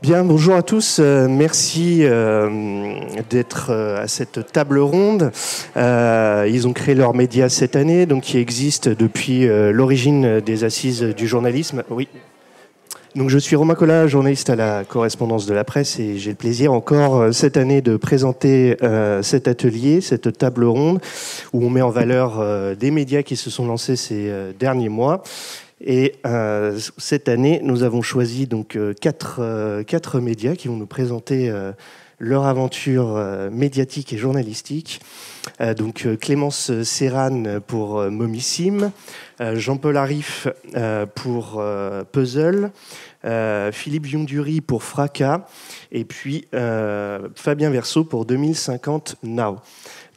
Bien, bonjour à tous. Merci d'être à cette table ronde. Ils ont créé leur média cette année, donc qui existe depuis l'origine des assises du journalisme. Oui. Donc je suis Romain Collat, journaliste à la correspondance de la presse, et j'ai le plaisir encore cette année de présenter cet atelier, cette table ronde, où on met en valeur des médias qui se sont lancés ces derniers mois. Et cette année, nous avons choisi donc quatre médias qui vont nous présenter leur aventure médiatique et journalistique. Donc Clémence Serran pour Momissime, Jean-Paul Arif pour Puzzle, Philippe Yondury pour Fracas, et puis Fabien Verseau pour 2050 Now.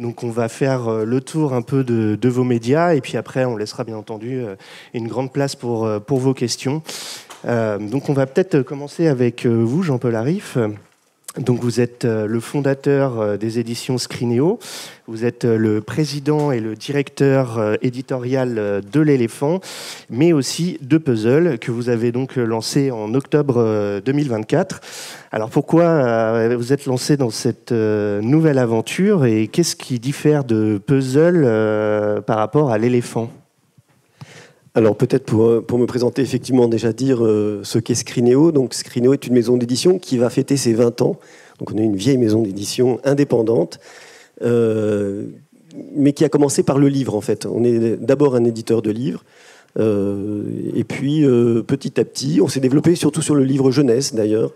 Donc on va faire le tour un peu de vos médias, et puis après on laissera bien entendu une grande place pour vos questions. Donc on va peut-être commencer avec vous, Jean-Paul Arif. Donc vous êtes le fondateur des éditions Scrinéo, vous êtes le président et le directeur éditorial de l'Éléphant, mais aussi de Puzzle, que vous avez donc lancé en octobre 2024. Alors pourquoi vous êtes lancé dans cette nouvelle aventure, et qu'est-ce qui diffère de Puzzle par rapport à l'Éléphant ? Alors peut-être pour me présenter, effectivement, déjà dire ce qu'est Scrinéo. Donc Scrinéo est une maison d'édition qui va fêter ses 20 ans. Donc on est une vieille maison d'édition indépendante, mais qui a commencé par le livre en fait. On est d'abord un éditeur de livres, et puis petit à petit, on s'est développé surtout sur le livre jeunesse d'ailleurs.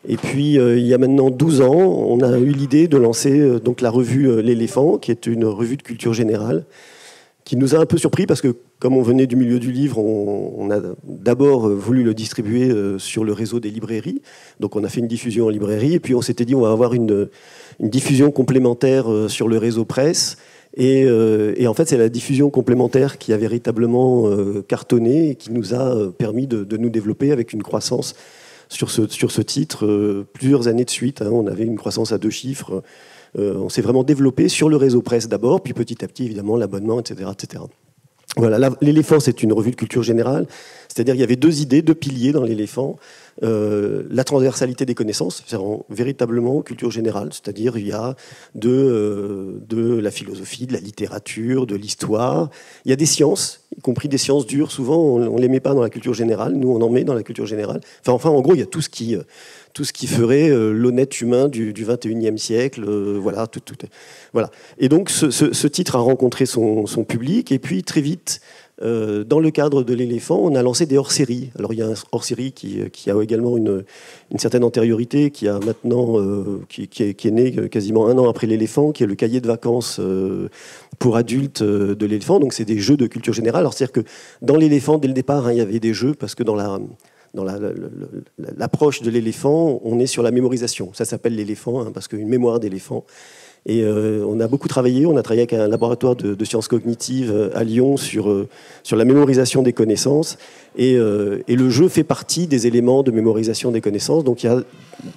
Et puis il y a maintenant 12 ans, on a eu l'idée de lancer donc la revue L'Éléphant, qui est une revue de culture générale, qui nous a un peu surpris parce que, comme on venait du milieu du livre, on a d'abord voulu le distribuer sur le réseau des librairies. Donc on a fait une diffusion en librairie, et puis on s'était dit on va avoir une diffusion complémentaire sur le réseau presse. Et en fait, c'est la diffusion complémentaire qui a véritablement cartonné et qui nous a permis de nous développer avec une croissance sur ce titre plusieurs années de suite. On avait une croissance à 2 chiffres. On s'est vraiment développé sur le réseau presse d'abord, puis petit à petit, évidemment, l'abonnement, etc., etc. Voilà, l'Éléphant, c'est une revue de culture générale. C'est-à-dire qu'il y avait 2 idées, 2 piliers dans l'Éléphant. La transversalité des connaissances, c'est véritablement culture générale. C'est-à-dire il y a de la philosophie, de la littérature, de l'histoire. Il y a des sciences, y compris des sciences dures. Souvent, on ne les met pas dans la culture générale. Nous, on en met dans la culture générale. Enfin, en gros, il y a tout ce qui ferait l'honnête humain du 21e siècle. Voilà, tout. Voilà. Et donc, ce titre a rencontré son public. Et puis, très vite, dans le cadre de l'Éléphant, on a lancé des hors-séries. Alors, il y a un hors-série qui a également une certaine antériorité, qui a maintenant, qui est né quasiment 1 an après l'Éléphant, qui est le cahier de vacances pour adultes de l'Éléphant. Donc, c'est des jeux de culture générale. Alors, c'est-à-dire que dans l'Éléphant, dès le départ, il y avait des jeux, parce que dans l'approche de l'Éléphant, on est sur la mémorisation. Ça s'appelle l'Éléphant, parce qu'une mémoire d'éléphant. Et on a beaucoup travaillé. On a travaillé avec un laboratoire de sciences cognitives à Lyon sur la mémorisation des connaissances. Et le jeu fait partie des éléments de mémorisation des connaissances. Donc il y a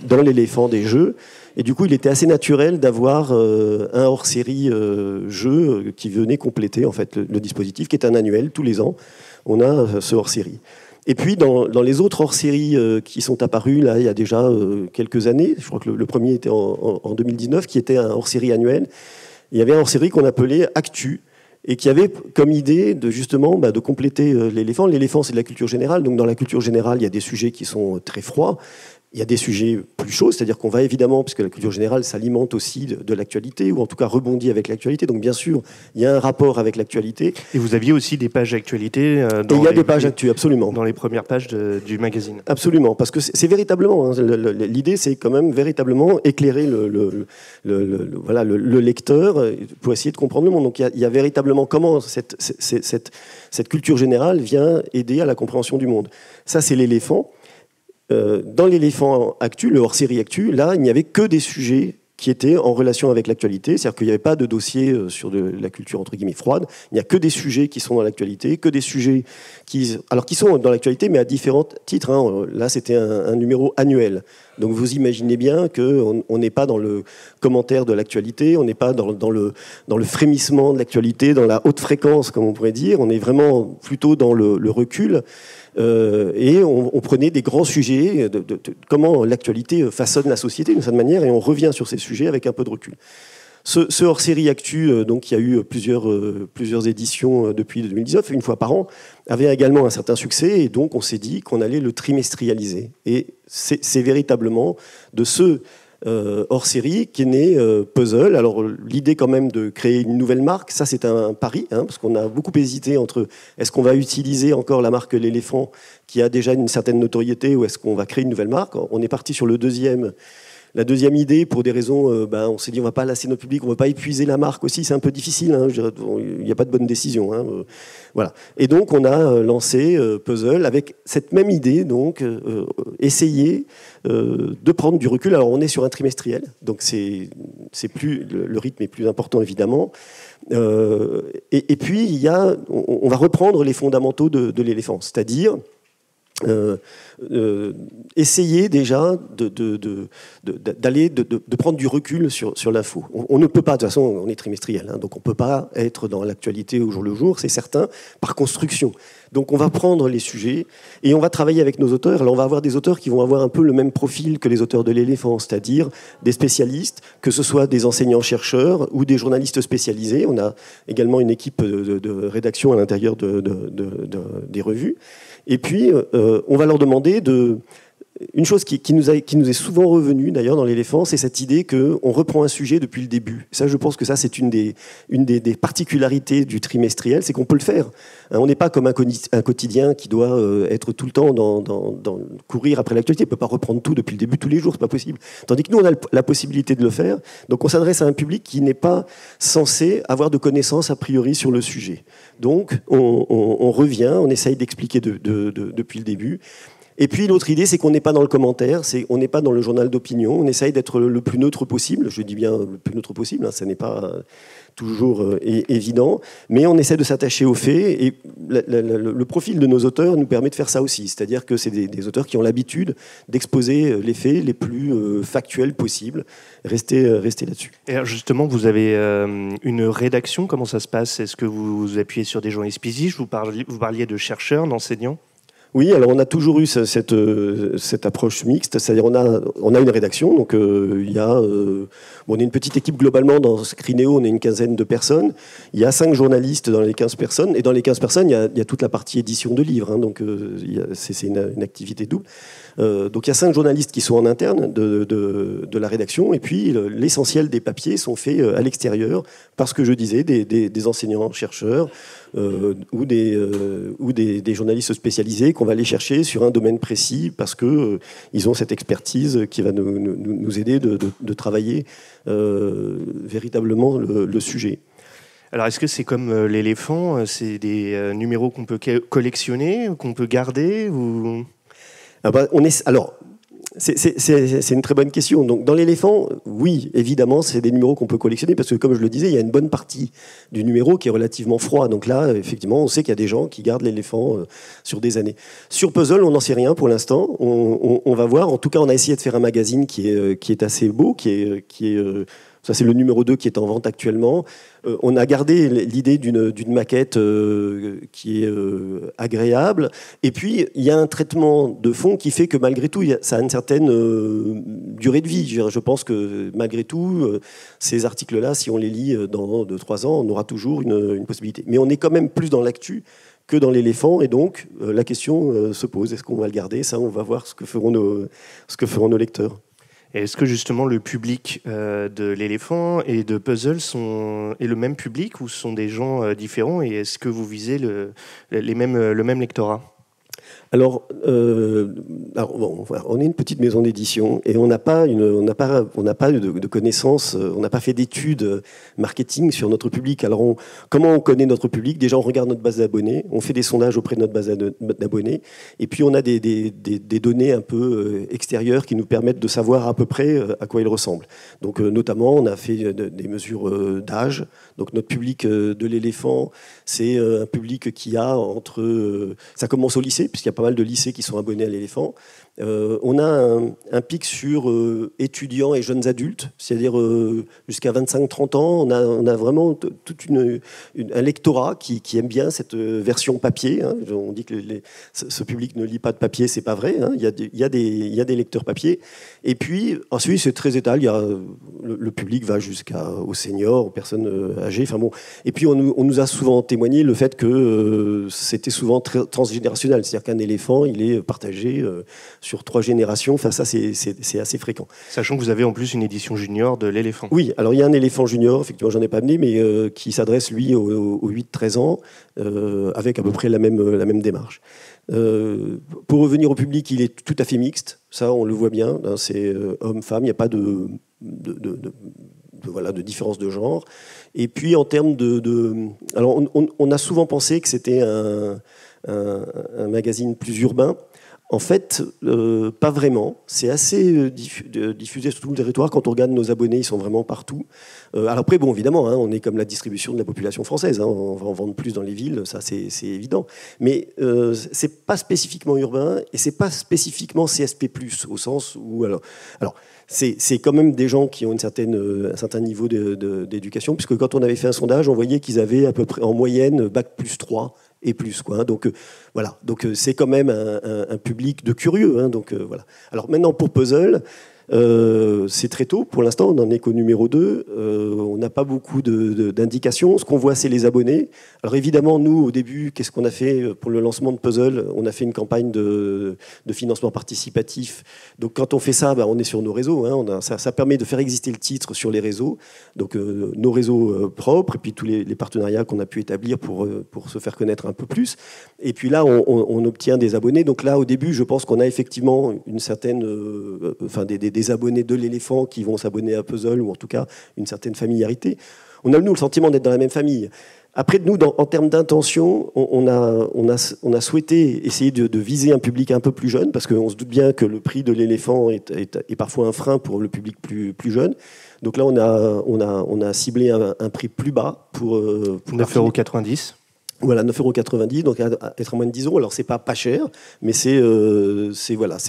dans l'Éléphant des jeux. Et du coup, il était assez naturel d'avoir un hors-série jeu qui venait compléter en fait le dispositif, qui est un annuel. Tous les ans, on a ce hors-série. Et puis, dans les autres hors-séries qui sont apparus, là, il y a déjà quelques années, je crois que le premier était en 2019, qui était un hors-série annuel, il y avait un hors-série qu'on appelait Actu, et qui avait comme idée de compléter l'Éléphant. L'Éléphant, c'est de la culture générale, donc dans la culture générale, il y a des sujets qui sont très froids, il y a des sujets plus chauds, c'est-à-dire qu'on va évidemment, puisque la culture générale s'alimente aussi de l'actualité, ou en tout cas rebondit avec l'actualité, donc bien sûr, il y a un rapport avec l'actualité. Et vous aviez aussi des pages d'actualité il y a des pages actu, absolument. Dans les premières pages du magazine. Absolument, parce que c'est véritablement, l'idée c'est quand même véritablement éclairer le lecteur pour essayer de comprendre le monde. Donc il y a véritablement comment cette culture générale vient aider à la compréhension du monde. Ça, c'est l'Éléphant. Dans l'Éléphant Actu, le hors-série Actu, là, il n'y avait que des sujets qui étaient en relation avec l'actualité, c'est-à-dire qu'il n'y avait pas de dossier sur de la culture entre guillemets froide, il n'y a que des sujets qui sont dans l'actualité, que des sujets qui sont dans l'actualité, mais à différents titres. Hein. Là, c'était un numéro annuel. Donc vous imaginez bien qu'on n'est pas dans le commentaire de l'actualité, on n'est pas dans le frémissement de l'actualité, dans la haute fréquence, comme on pourrait dire, on est vraiment plutôt dans le recul. Et on prenait des grands sujets de comment l'actualité façonne la société d'une certaine manière, et on revient sur ces sujets avec un peu de recul. Ce hors-série Actu, donc il y a eu plusieurs éditions depuis 2019, une fois par an, avait également un certain succès, et donc on s'est dit qu'on allait le trimestrialiser. Et c'est véritablement de ce hors-série qui est né Puzzle. Alors l'idée quand même de créer une nouvelle marque, ça c'est un pari, hein, parce qu'on a beaucoup hésité entre est-ce qu'on va utiliser encore la marque L'Éléphant qui a déjà une certaine notoriété, ou est-ce qu'on va créer une nouvelle marque. On est parti sur la deuxième idée pour des raisons, on s'est dit on va pas lasser notre public, on ne va pas épuiser la marque aussi, c'est un peu difficile, hein, il n'y a pas de bonne décision. Hein, voilà. Et donc on a lancé Puzzle avec cette même idée, donc essayer de prendre du recul. Alors on est sur un trimestriel, donc le rythme est plus important évidemment. Et puis on va reprendre les fondamentaux de l'éléphant, c'est-à-dire essayer déjà de prendre du recul sur l'info. On ne peut pas, de toute façon, on est trimestriel, hein, donc on ne peut pas être dans l'actualité au jour le jour, c'est certain, par construction. Donc on va prendre les sujets et on va travailler avec nos auteurs. Là, on va avoir des auteurs qui vont avoir un peu le même profil que les auteurs de l'Éléphant, c'est-à-dire des spécialistes, que ce soit des enseignants-chercheurs ou des journalistes spécialisés. On a également une équipe de rédaction à l'intérieur des revues. Et puis, on va leur demander une chose qui nous est souvent revenue d'ailleurs dans l'Éléphant, c'est cette idée qu'on reprend un sujet depuis le début. Ça, je pense que ça, c'est une des particularités du trimestriel, c'est qu'on peut le faire. Hein, on n'est pas comme un quotidien qui doit être tout le temps dans courir après l'actualité. On ne peut pas reprendre tout depuis le début tous les jours, c'est pas possible. Tandis que nous, on a la possibilité de le faire. Donc, on s'adresse à un public qui n'est pas censé avoir de connaissances a priori sur le sujet. Donc, on revient, on essaye d'expliquer depuis le début. Et puis l'autre idée, c'est qu'on n'est pas dans le commentaire, on n'est pas dans le journal d'opinion, on essaye d'être le plus neutre possible, je dis bien le plus neutre possible, hein, ça n'est pas toujours évident, mais on essaie de s'attacher aux faits, et le profil de nos auteurs nous permet de faire ça aussi, c'est-à-dire que c'est des auteurs qui ont l'habitude d'exposer les faits les plus factuels possibles, rester là-dessus. Et alors justement, vous avez une rédaction, comment ça se passe? Est-ce que vous appuyez sur des journalistes pigistes, vous parliez de chercheurs, d'enseignants? Oui, alors on a toujours eu cette approche mixte, c'est-à-dire on a une rédaction, donc on est une petite équipe globalement dans Scrinéo, on est une quinzaine de personnes, il y a 5 journalistes dans les 15 personnes, et dans les 15 personnes, il y a toute la partie édition de livres, hein, donc c'est une activité double. Donc il y a 5 journalistes qui sont en interne de la rédaction, et puis l'essentiel des papiers sont faits à l'extérieur, parce que je disais, des enseignants, chercheurs, ou des journalistes spécialisés qu'on va aller chercher sur un domaine précis parce qu'ils ont cette expertise qui va nous aider de travailler véritablement le sujet. Alors, est-ce que c'est comme l'Éléphant, c'est des numéros qu'on peut collectionner, qu'on peut garder ou... C'est une très bonne question. Donc, dans l'Éléphant, oui, évidemment, c'est des numéros qu'on peut collectionner parce que, comme je le disais, il y a une bonne partie du numéro qui est relativement froid. Donc là, effectivement, on sait qu'il y a des gens qui gardent l'Éléphant sur des années. Sur Puzzle, on n'en sait rien pour l'instant. On va voir. En tout cas, on a essayé de faire un magazine qui est assez beau, ça, c'est le numéro 2 qui est en vente actuellement. On a gardé l'idée d'une maquette qui est agréable. Et puis, il y a un traitement de fond qui fait que, malgré tout, ça a une certaine durée de vie. Je pense que, malgré tout, ces articles-là, si on les lit dans 2-3 ans, on aura toujours une possibilité. Mais on est quand même plus dans l'actu que dans l'Éléphant. Et donc, la question se pose. Est-ce qu'on va le garder? Ça, on va voir ce que feront nos lecteurs. Est-ce que justement le public de l'Éléphant et de Puzzle est le même public ou sont des gens différents, et est-ce que vous visez le même lectorat? Bon, on est une petite maison d'édition et on n'a pas de connaissances, on n'a pas fait d'études marketing sur notre public. Alors, comment on connaît notre public? Déjà, on regarde notre base d'abonnés, on fait des sondages auprès de notre base d'abonnés, et puis on a des données un peu extérieures qui nous permettent de savoir à peu près à quoi ils ressemblent. Donc, notamment, on a fait des mesures d'âge. Donc, notre public de l'éléphant, c'est un public qui a ça commence au lycée, puisqu'il y a pas mal de lycées qui sont abonnés à l'éléphant. On a un pic sur étudiants et jeunes adultes, c'est-à-dire jusqu'à 25-30 ans. On a vraiment tout un lectorat qui aime bien cette version papier. Hein. On dit que ce public ne lit pas de papier, c'est pas vrai. Hein. Il y a des lecteurs papier. Et puis, ensuite, c'est très étal. Le public va jusqu'aux seniors, aux personnes âgées. Enfin bon. Et puis, on nous a souvent témoigné le fait que c'était souvent très transgénérationnel. C'est-à-dire qu'un éléphant, il est partagé sur 3 générations. Enfin, ça, c'est assez fréquent. Sachant que vous avez en plus une édition junior de l'éléphant. Oui, alors il y a un éléphant junior, effectivement, j'en ai pas amené, mais qui s'adresse, lui, aux 8-13 ans, avec à peu près la même démarche. Pour revenir au public, il est tout à fait mixte. Ça, on le voit bien. Hein, c'est homme-femme. Il n'y a pas de différence de genre. Et puis, en termes alors, on a souvent pensé que c'était un magazine plus urbain. En fait, pas vraiment. C'est assez diffusé sur tout le territoire. Quand on regarde nos abonnés, ils sont vraiment partout. Alors après, bon, évidemment, hein, on est comme la distribution de la population française. Hein, on va en vendre plus dans les villes, ça c'est évident. Mais c'est pas spécifiquement urbain et c'est pas spécifiquement CSP+, au sens où... Alors c'est quand même des gens qui ont un certain niveau d'éducation, puisque quand on avait fait un sondage, on voyait qu'ils avaient à peu près en moyenne Bac+3 et plus, quoi. Donc voilà, donc c'est quand même un public de curieux. Hein, donc voilà. Alors maintenant pour Puzzle, c'est très tôt pour l'instant, on n'en est qu'au numéro 2. On n'a pas beaucoup d'indications. Ce qu'on voit, c'est les abonnés. Alors évidemment, nous, au début, qu'est-ce qu'on a fait pour le lancement de Puzzle? On a fait une campagne de financement participatif. Donc quand on fait ça, on est sur nos réseaux. Hein. Ça permet de faire exister le titre sur les réseaux. Donc nos réseaux propres et puis tous les partenariats qu'on a pu établir pour se faire connaître un peu plus. Et puis là, on obtient des abonnés. Donc là, au début, je pense qu'on a effectivement une certaine... des abonnés de l'éléphant qui vont s'abonner à Puzzle, ou en tout cas une certaine familiarité. On a, nous, le sentiment d'être dans la même famille. Après, nous, en termes d'intention, on a souhaité essayer de viser un public un peu plus jeune, parce qu'on se doute bien que le prix de l'éléphant est parfois un frein pour le public plus jeune. Donc là, on a ciblé un prix plus bas pour 9,90 €. Voilà, 9,90 €, donc être à moins de 10 €. Alors, c'est pas cher, mais c'est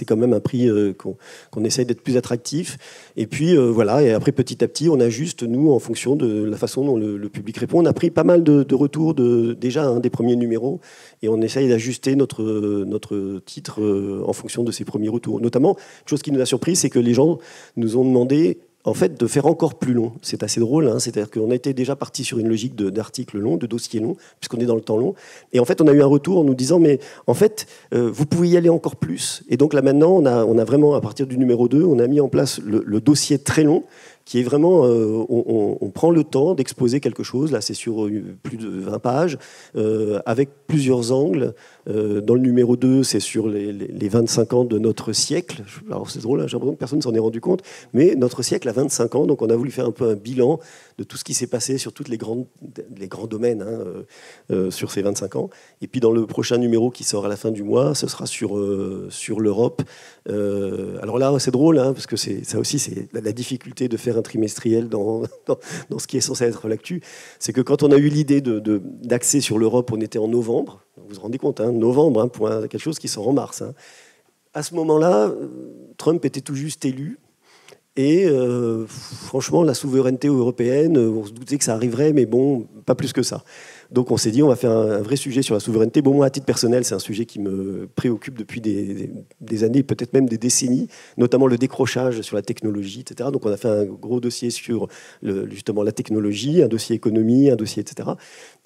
quand même un prix qu'on essaye d'être plus attractif. Et puis, voilà, et après, petit à petit, on ajuste, nous, en fonction de la façon dont le public répond. On a pris pas mal de retours déjà des premiers numéros, et on essaye d'ajuster notre titre en fonction de ces premiers retours. Notamment, une chose qui nous a surpris, c'est que les gens nous ont demandé en fait, de faire encore plus long. C'est assez drôle, hein. C'est-à-dire qu'on était déjà parti sur une logique d'articles longs, de dossiers longs, puisqu'on est dans le temps long. Et en fait, on a eu un retour en nous disant, mais en fait, vous pouvez y aller encore plus. Et donc là, maintenant, on a vraiment, à partir du numéro 2, on a mis en place le dossier très long, qui est vraiment, on prend le temps d'exposer quelque chose. Là, c'est sur plus de 20 pages, avec plusieurs angles. Dans le numéro 2, c'est sur les 25 ans de notre siècle. Alors, c'est drôle, hein, j'ai l'impression que personne ne s'en est rendu compte, mais notre siècle a 25 ans, donc on a voulu faire un peu un bilan de tout ce qui s'est passé sur tous les grands domaines sur ces 25 ans. Et puis, dans le prochain numéro qui sort à la fin du mois, ce sera sur l'Europe. Alors là, c'est drôle, hein, parce que ça aussi, c'est la difficulté de faire un trimestriel dans ce qui est censé être l'actu. C'est que quand on a eu l'idée d'axer sur l'Europe, on était en novembre. Vous vous rendez compte, hein, novembre, hein, pour quelque chose qui sort en mars. Hein. À ce moment-là, Trump était tout juste élu. Et franchement, la souveraineté européenne, on se doutait que ça arriverait, mais bon, pas plus que ça. Donc on s'est dit, on va faire un vrai sujet sur la souveraineté. Bon, moi, à titre personnel, c'est un sujet qui me préoccupe depuis des années, peut-être même des décennies, notamment le décrochage sur la technologie, etc. Donc on a fait un gros dossier sur justement la technologie, un dossier économie, un dossier, etc.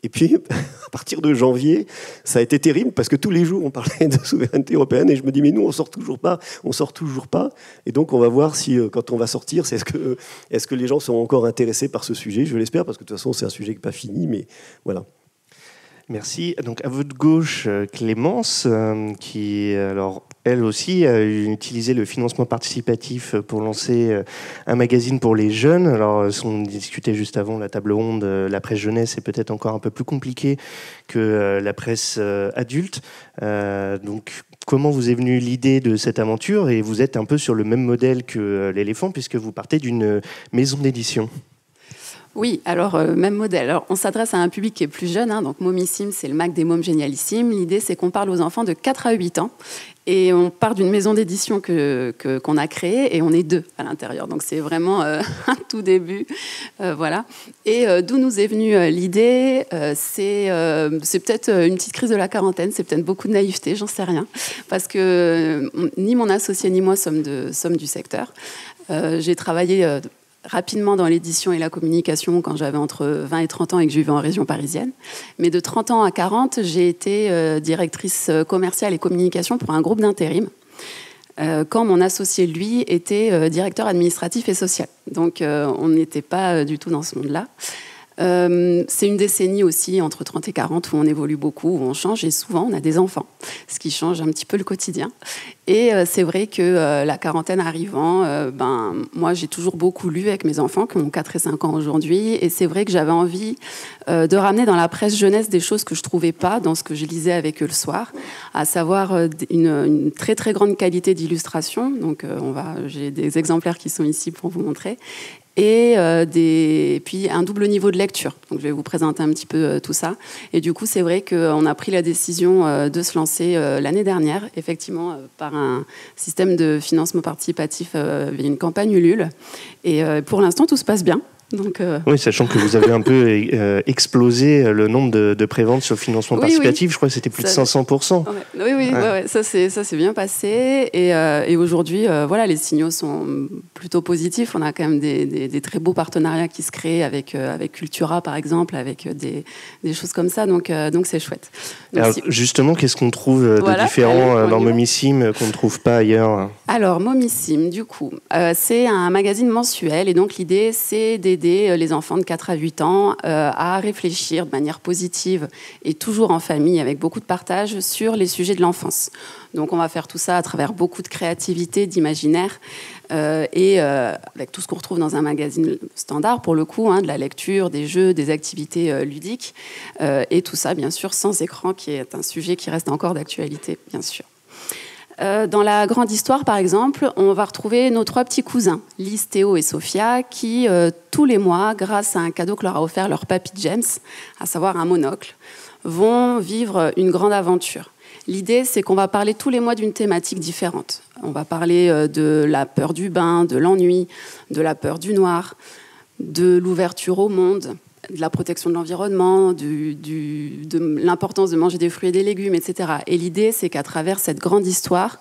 Et puis, à partir de janvier, ça a été terrible parce que tous les jours, on parlait de souveraineté européenne et je me dis, mais nous, on sort toujours pas. Et donc, on va voir si, quand on va sortir, est-ce que les gens sont encore intéressés par ce sujet? Je l'espère, parce que de toute façon, c'est un sujet qui n'est pas fini, mais voilà. Merci. Donc à votre gauche, Clémence, qui alors elle aussi a utilisé le financement participatif pour lancer un magazine pour les jeunes. Alors on discutait juste avant la table ronde, la presse jeunesse est peut-être encore un peu plus compliquée que la presse adulte. Donc comment vous est venue l'idée de cette aventure? Et vous êtes un peu sur le même modèle que l'éléphant puisque vous partez d'une maison d'édition. Oui, alors même modèle. Alors, on s'adresse à un public qui est plus jeune, donc Momissime, c'est le Mac des mômes génialissimes. L'idée, c'est qu'on parle aux enfants de 4 à 8 ans. Et on part d'une maison d'édition qu'on a créée et on est 2 à l'intérieur. Donc c'est vraiment un tout début. Voilà. Et d'où nous est venue l'idée, c'est peut-être une petite crise de la quarantaine, c'est peut-être beaucoup de naïveté, j'en sais rien. Parce que ni mon associé ni moi sommes du secteur. J'ai travaillé rapidement dans l'édition et la communication quand j'avais entre 20 et 30 ans et que je vivais en région parisienne. Mais de 30 ans à 40, j'ai été directrice commerciale et communication pour un groupe d'intérim quand mon associé, lui, était directeur administratif et social. Donc on n'était pas du tout dans ce monde-là. C'est une décennie aussi, entre 30 et 40, où on évolue beaucoup, où on change, et souvent on a des enfants, ce qui change un petit peu le quotidien. Et c'est vrai que la quarantaine arrivant, moi j'ai toujours beaucoup lu avec mes enfants, qui ont 4 et 5 ans aujourd'hui, et c'est vrai que j'avais envie de ramener dans la presse jeunesse des choses que je ne trouvais pas dans ce que je lisais avec eux le soir, à savoir une très très grande qualité d'illustration, donc j'ai des exemplaires qui sont ici pour vous montrer, et puis un double niveau de lecture. Donc je vais vous présenter un petit peu tout ça. Et du coup, c'est vrai qu'on a pris la décision de se lancer l'année dernière, effectivement, par un système de financement participatif via une campagne Ulule. Et pour l'instant, tout se passe bien. Donc, Oui, sachant que vous avez un peu explosé le nombre de préventes sur le financement participatif. Oui. Je crois que c'était plus de 500%. Ouais. Ça s'est bien passé. Et aujourd'hui, voilà, les signaux sont plutôt positifs. On a quand même des très beaux partenariats qui se créent avec Cultura, par exemple, avec des choses comme ça. Donc c'est chouette. Donc, alors, justement, qu'est-ce qu'on trouve de différent dans Momissime qu'on ne trouve pas ailleurs? Alors, Momissime, du coup, c'est un magazine mensuel. Et donc, l'idée, c'est d'aider les enfants de 4 à 8 ans à réfléchir de manière positive et toujours en famille, avec beaucoup de partage, sur les sujets de l'enfance. Donc on va faire tout ça à travers beaucoup de créativité, d'imaginaire, et avec tout ce qu'on retrouve dans un magazine standard, pour le coup, de la lecture, des jeux, des activités ludiques, et tout ça, bien sûr, sans écran, qui est un sujet qui reste encore d'actualité, bien sûr. Dans la grande histoire, par exemple, on va retrouver nos 3 petits cousins, Lise, Théo et Sophia, qui, tous les mois, grâce à un cadeau que leur a offert leur papy James, à savoir un monocle, vont vivre une grande aventure. L'idée, c'est qu'on va parler tous les mois d'une thématique différente. On va parler de la peur du bain, de l'ennui, de la peur du noir, de l'ouverture au monde, de la protection de l'environnement, de l'importance de manger des fruits et des légumes, etc. Et l'idée, c'est qu'à travers cette grande histoire,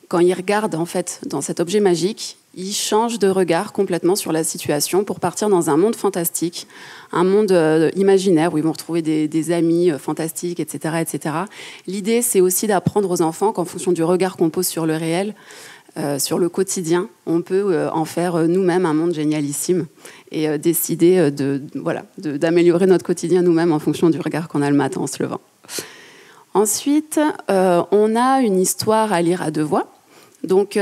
quand ils regardent en fait dans cet objet magique, ils changent de regard complètement sur la situation pour partir dans un monde fantastique, un monde imaginaire où ils vont retrouver des amis fantastiques, etc., etc. L'idée, c'est aussi d'apprendre aux enfants qu'en fonction du regard qu'on pose sur le réel, sur le quotidien, on peut en faire nous-mêmes un monde génialissime et décider d'améliorer notre quotidien nous-mêmes en fonction du regard qu'on a le matin en se levant. Ensuite, on a une histoire à lire à 2 voix. Donc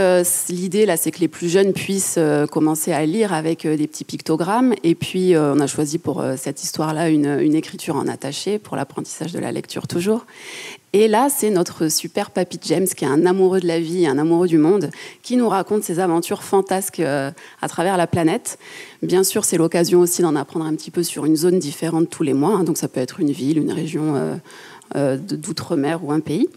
l'idée là, c'est que les plus jeunes puissent commencer à lire avec des petits pictogrammes. Et puis on a choisi pour cette histoire-là une écriture en attaché pour l'apprentissage de la lecture toujours. Et là, c'est notre super papy James, qui est un amoureux de la vie, un amoureux du monde, qui nous raconte ses aventures fantasques à travers la planète. Bien sûr, c'est l'occasion aussi d'en apprendre un petit peu sur une zone différente tous les mois. Donc ça peut être une ville, une région d'outre-mer ou un pays.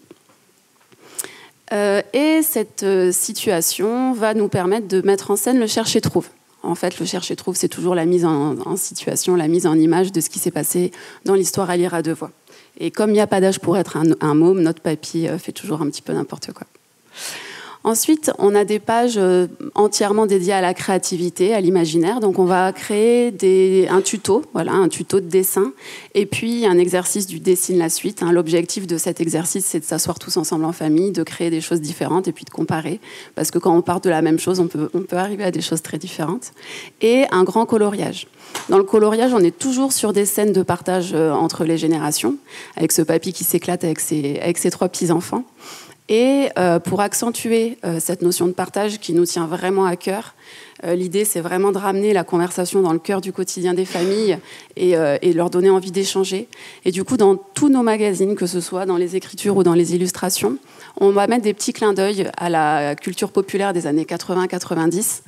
Et cette situation va nous permettre de mettre en scène le cherche-et-trouve. En fait, le cherche-et-trouve, c'est toujours la mise en situation, la mise en image de ce qui s'est passé dans l'histoire à lire à 2 voix. Et comme il n'y a pas d'âge pour être un môme, notre papy fait toujours un petit peu n'importe quoi. Ensuite, on a des pages entièrement dédiées à la créativité, à l'imaginaire. Donc, on va créer un tuto de dessin, et puis un exercice du dessine la suite. L'objectif de cet exercice, c'est de s'asseoir tous ensemble en famille, de créer des choses différentes et puis de comparer. Parce que quand on part de la même chose, on peut arriver à des choses très différentes. Et un grand coloriage. Dans le coloriage, on est toujours sur des scènes de partage entre les générations, avec ce papy qui s'éclate avec ses 3 petits-enfants. Et pour accentuer cette notion de partage qui nous tient vraiment à cœur, l'idée, c'est vraiment de ramener la conversation dans le cœur du quotidien des familles et leur donner envie d'échanger. Et du coup, dans tous nos magazines, que ce soit dans les écritures ou dans les illustrations, on va mettre des petits clins d'œil à la culture populaire des années 80-90.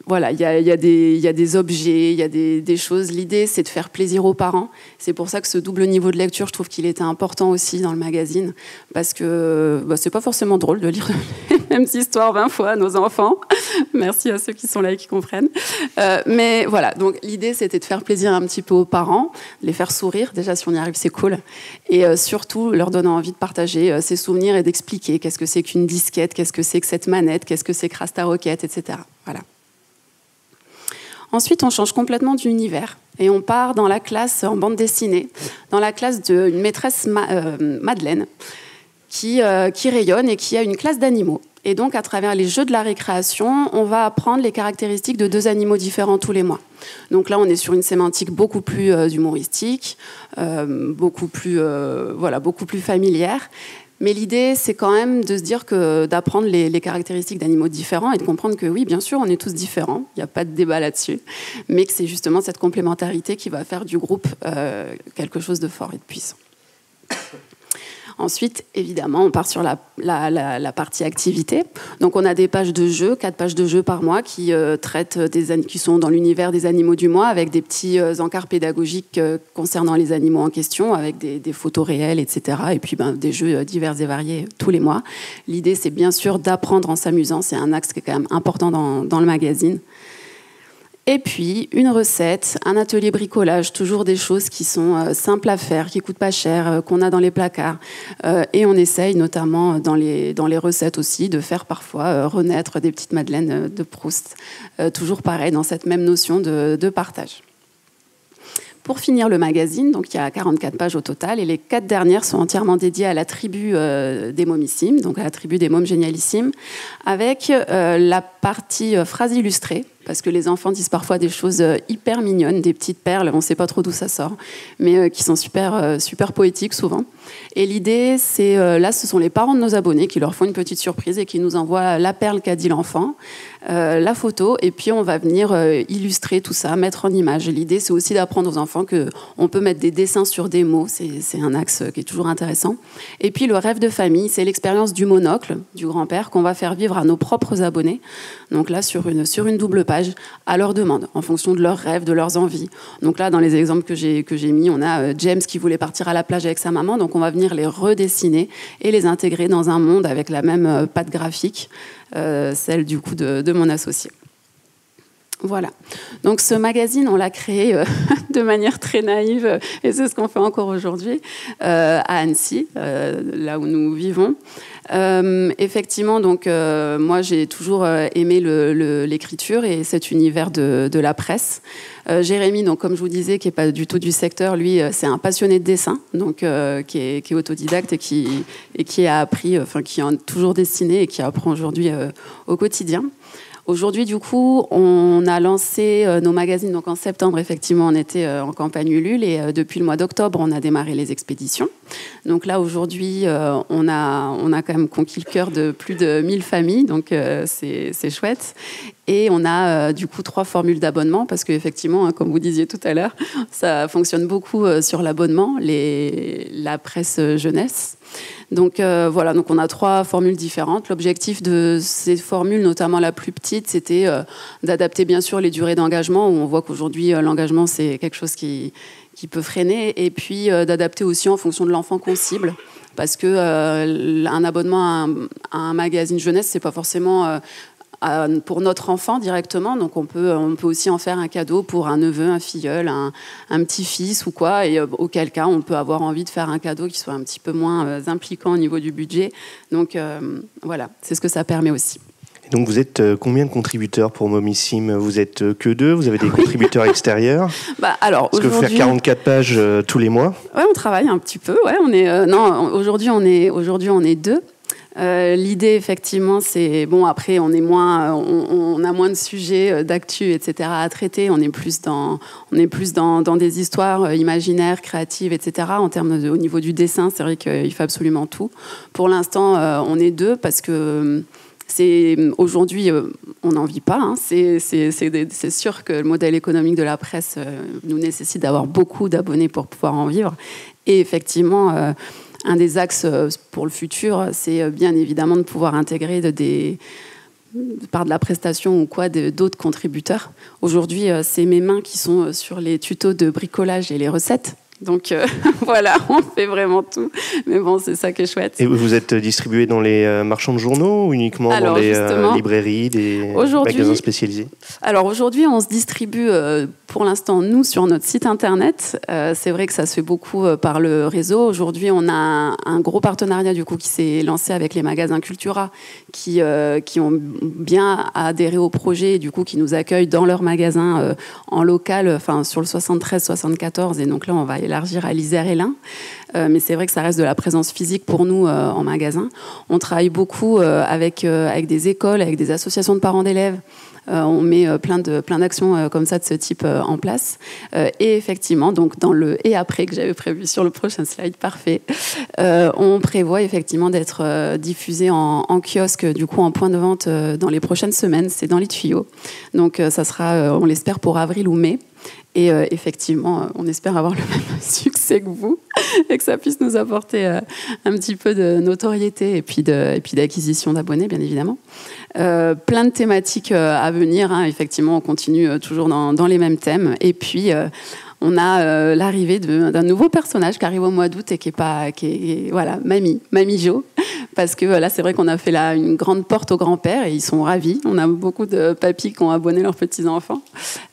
Voilà, il y a des objets, il y a des choses. L'idée, c'est de faire plaisir aux parents. C'est pour ça que ce double niveau de lecture, je trouve qu'il était important aussi dans le magazine, parce que c'est pas forcément drôle de lire les mêmes histoires 20 fois à nos enfants. Merci à ceux qui sont là et qui comprennent. Mais voilà, donc l'idée, c'était de faire plaisir un petit peu aux parents, de les faire sourire. Déjà, si on y arrive, c'est cool. Et surtout, leur donner envie de partager ses souvenirs et d'expliquer qu'est-ce que c'est qu'une disquette, qu'est-ce que c'est que cette manette, qu'est-ce que c'est que Rasta Rocket, etc. Voilà. Ensuite, on change complètement d'univers et on part dans la classe en bande dessinée, dans la classe d'une maîtresse Madeleine qui rayonne et qui a une classe d'animaux. Et donc, à travers les jeux de la récréation, on va apprendre les caractéristiques de 2 animaux différents tous les mois. Donc là, on est sur une sémantique beaucoup plus humoristique, beaucoup plus familière. Mais l'idée, c'est quand même de se dire d'apprendre les caractéristiques d'animaux différents et de comprendre que oui, bien sûr, on est tous différents, il n'y a pas de débat là-dessus, mais que c'est justement cette complémentarité qui va faire du groupe quelque chose de fort et de puissant. Ensuite, évidemment, on part sur la partie activité. Donc, on a des pages de jeux, 4 pages de jeux par mois qui traitent qui sont dans l'univers des animaux du mois, avec des petits encarts pédagogiques concernant les animaux en question, avec des photos réelles, etc. Et puis, des jeux divers et variés tous les mois. L'idée, c'est bien sûr d'apprendre en s'amusant. C'est un axe qui est quand même important dans le magazine. Et puis, une recette, un atelier bricolage, toujours des choses qui sont simples à faire, qui ne coûtent pas cher, qu'on a dans les placards. Et on essaye, notamment dans les recettes aussi, de faire parfois renaître des petites madeleines de Proust. Toujours pareil, dans cette même notion de partage. Pour finir le magazine, donc il y a 44 pages au total, et les 4 dernières sont entièrement dédiées à la tribu des mômissimes, donc à la tribu des mômes génialissimes, avec la partie phrases illustrées, parce que les enfants disent parfois des choses hyper mignonnes, des petites perles, on ne sait pas trop d'où ça sort, mais qui sont super poétiques souvent. Et l'idée, c'est, là, ce sont les parents de nos abonnés qui leur font une petite surprise et qui nous envoient la perle qu'a dit l'enfant, la photo, et puis on va venir illustrer tout ça, mettre en image. L'idée, c'est aussi d'apprendre aux enfants qu'on peut mettre des dessins sur des mots, c'est un axe qui est toujours intéressant. Et puis le rêve de famille, c'est l'expérience du monocle, du grand-père, qu'on va faire vivre à nos propres abonnés. Donc là, sur une double page, à leur demande, en fonction de leurs rêves, de leurs envies. Donc là, dans les exemples que j'ai mis, on a James qui voulait partir à la plage avec sa maman, donc on va venir les redessiner et les intégrer dans un monde avec la même patte graphique, celle du coup de mon associé. Voilà. Donc ce magazine, on l'a créé de manière très naïve, et c'est ce qu'on fait encore aujourd'hui, à Annecy, là où nous vivons. Effectivement, donc, moi j'ai toujours aimé l'écriture et cet univers de la presse. Jérémy, donc, comme je vous disais, qui n'est pas du tout du secteur, lui, c'est un passionné de dessin, donc, qui est autodidacte et qui a appris, qui a toujours dessiné et qui apprend aujourd'hui au quotidien. Aujourd'hui, du coup, on a lancé nos magazines. Donc en septembre, effectivement, on était en campagne Ulule et depuis le mois d'octobre, on a démarré les expéditions. Donc là, aujourd'hui, on a quand même conquis le cœur de plus de 1000 familles, donc c'est chouette. Et on a du coup 3 formules d'abonnement parce qu'effectivement, comme vous disiez tout à l'heure, ça fonctionne beaucoup sur l'abonnement, la presse jeunesse. Donc voilà, donc on a 3 formules différentes. L'objectif de ces formules, notamment la plus petite, c'était d'adapter bien sûr les durées d'engagement, où on voit qu'aujourd'hui l'engagement c'est quelque chose qui peut freiner, et puis d'adapter aussi en fonction de l'enfant qu'on cible, parce que un abonnement à un magazine jeunesse, c'est pas forcément pour notre enfant directement. Donc on peut aussi en faire un cadeau pour un neveu, un filleul, un petit-fils ou quoi. Et auquel cas, on peut avoir envie de faire un cadeau qui soit un petit peu moins impliquant au niveau du budget. Donc voilà, c'est ce que ça permet aussi. Donc vous êtes combien de contributeurs pour Momissime? Vous êtes que 2? Vous avez des contributeurs extérieurs? Alors, parce que vous faire 44 pages tous les mois? Ouais, on travaille un petit peu. Ouais, aujourd'hui on est 2. L'idée effectivement c'est après on a moins de sujets d'actu etc à traiter, on est plus dans des histoires imaginaires, créatives etc. En termes au niveau du dessin c'est vrai qu'il faut absolument tout. Pour l'instant on est 2 parce que aujourd'hui, on n'en vit pas. Hein. C'est sûr que le modèle économique de la presse nous nécessite d'avoir beaucoup d'abonnés pour pouvoir en vivre. Et effectivement, un des axes pour le futur, c'est bien évidemment de pouvoir intégrer par de la prestation ou quoi d'autres contributeurs. Aujourd'hui, c'est mes mains qui sont sur les tutos de bricolage et les recettes. Donc voilà, on fait vraiment tout. Mais bon, c'est ça qui est chouette. Et vous êtes distribué dans les marchands de journaux ou uniquement dans les librairies, des magasins spécialisés? Alors aujourd'hui, on se distribue pour l'instant, nous, sur notre site internet. C'est vrai que ça se fait beaucoup par le réseau. Aujourd'hui, on a un gros partenariat du coup, qui s'est lancé avec les magasins Cultura qui ont bien adhéré au projet et du coup, qui nous accueillent dans leur magasin en local, sur le 73-74. Et donc là, on va élargir à l'Isère et l'Ain. Mais c'est vrai que ça reste de la présence physique pour nous en magasin. On travaille beaucoup avec des écoles, avec des associations de parents d'élèves. On met plein d'actions comme ça de ce type en place. Et effectivement, donc dans le et après que j'avais prévu sur le prochain slide, parfait, on prévoit effectivement d'être diffusé en kiosque, du coup en point de vente dans les prochaines semaines. C'est dans les tuyaux. Donc ça sera, on l'espère, pour avril ou mai. Et effectivement, on espère avoir le même succès que vous et que ça puisse nous apporter un petit peu de notoriété et puis d'acquisition d'abonnés, bien évidemment. Plein de thématiques à venir. Hein. Effectivement, on continue toujours dans les mêmes thèmes. Et puis, on a l'arrivée d'un nouveau personnage qui arrive au mois d'août et qui est Mamie Jo. Parce que là, c'est vrai qu'on a fait une grande porte aux grands-pères et ils sont ravis. On a beaucoup de papis qui ont abonné leurs petits-enfants.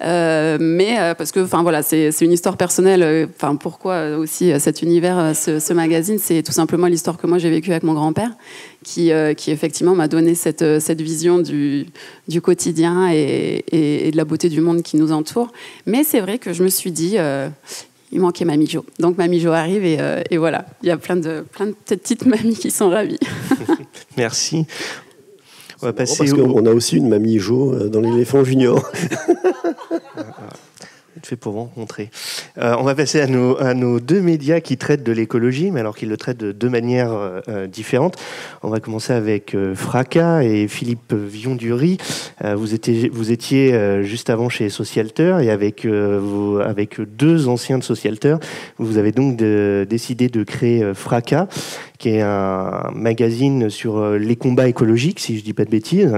Parce que, c'est une histoire personnelle. Pourquoi aussi cet univers, ce magazine, c'est tout simplement l'histoire que moi j'ai vécue avec mon grand-père, qui effectivement m'a donné cette vision du quotidien et de la beauté du monde qui nous entoure. Mais c'est vrai que je me suis dit, il manquait Mamie Jo. Donc Mamie Jo arrive et voilà, il y a plein de petites mamies qui sont ravies. Merci. On va passer parce qu'on a aussi une Mamie Jo dans l'éléphant junior. Fait pour vous rencontrer. On va passer à nos 2 médias qui traitent de l'écologie, mais alors qu'ils le traitent de 2 manières différentes. On va commencer avec Fracas et Philippe Vion-Dury. Vous étiez juste avant chez Socialteur et avec 2 anciens de Socialteur, vous avez donc décidé de créer Fracas, qui est un magazine sur les combats écologiques, si je ne dis pas de bêtises.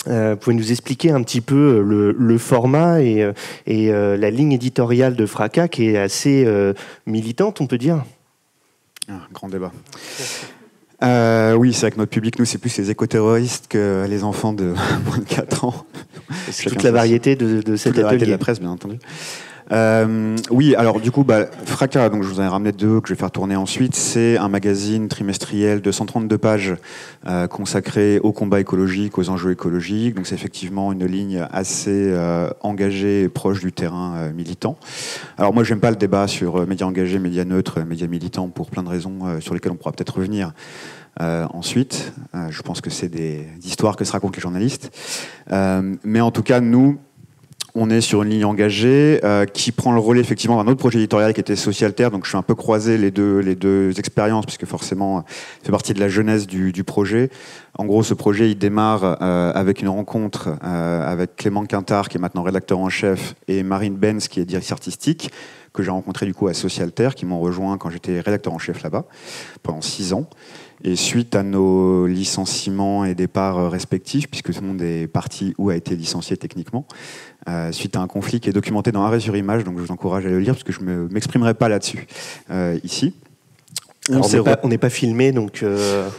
Vous pouvez nous expliquer un petit peu le format et la ligne éditoriale de Fracas qui est assez militante, on peut dire? Un grand débat. Oui, c'est vrai que notre public, nous, c'est plus les éco-terroristes que les enfants de moins de 4 ans. C'est toute la variété de cet atelier. La variété de la presse, bien entendu. Oui, alors du coup, Fracas, donc je vous en ai ramené 2 que je vais faire tourner ensuite. C'est un magazine trimestriel de 132 pages consacré au combat écologique, aux enjeux écologiques. Donc c'est effectivement une ligne assez engagée et proche du terrain militant. Alors moi, j'aime pas le débat sur médias engagés, médias neutres, médias militants pour plein de raisons sur lesquelles on pourra peut-être revenir. Ensuite, je pense que c'est des histoires que se racontent les journalistes. Mais en tout cas, nous, on est sur une ligne engagée qui prend le relais effectivement d'un autre projet éditorial qui était Socialterre. Donc je suis un peu croisé les deux expériences puisque forcément ça fait partie de la jeunesse du projet. En gros, ce projet il démarre avec une rencontre avec Clément Quintard qui est maintenant rédacteur en chef et Marine Benz qui est directrice artistique que j'ai rencontré du coup à Socialterre, qui m'ont rejoint quand j'étais rédacteur en chef là-bas pendant 6 ans. Et suite à nos licenciements et départs respectifs, puisque tout le monde est parti ou a été licencié techniquement, suite à un conflit qui est documenté dans Arrêt sur Image, donc je vous encourage à le lire, parce que je ne m'exprimerai pas là-dessus ici. On n'est pas filmé, donc...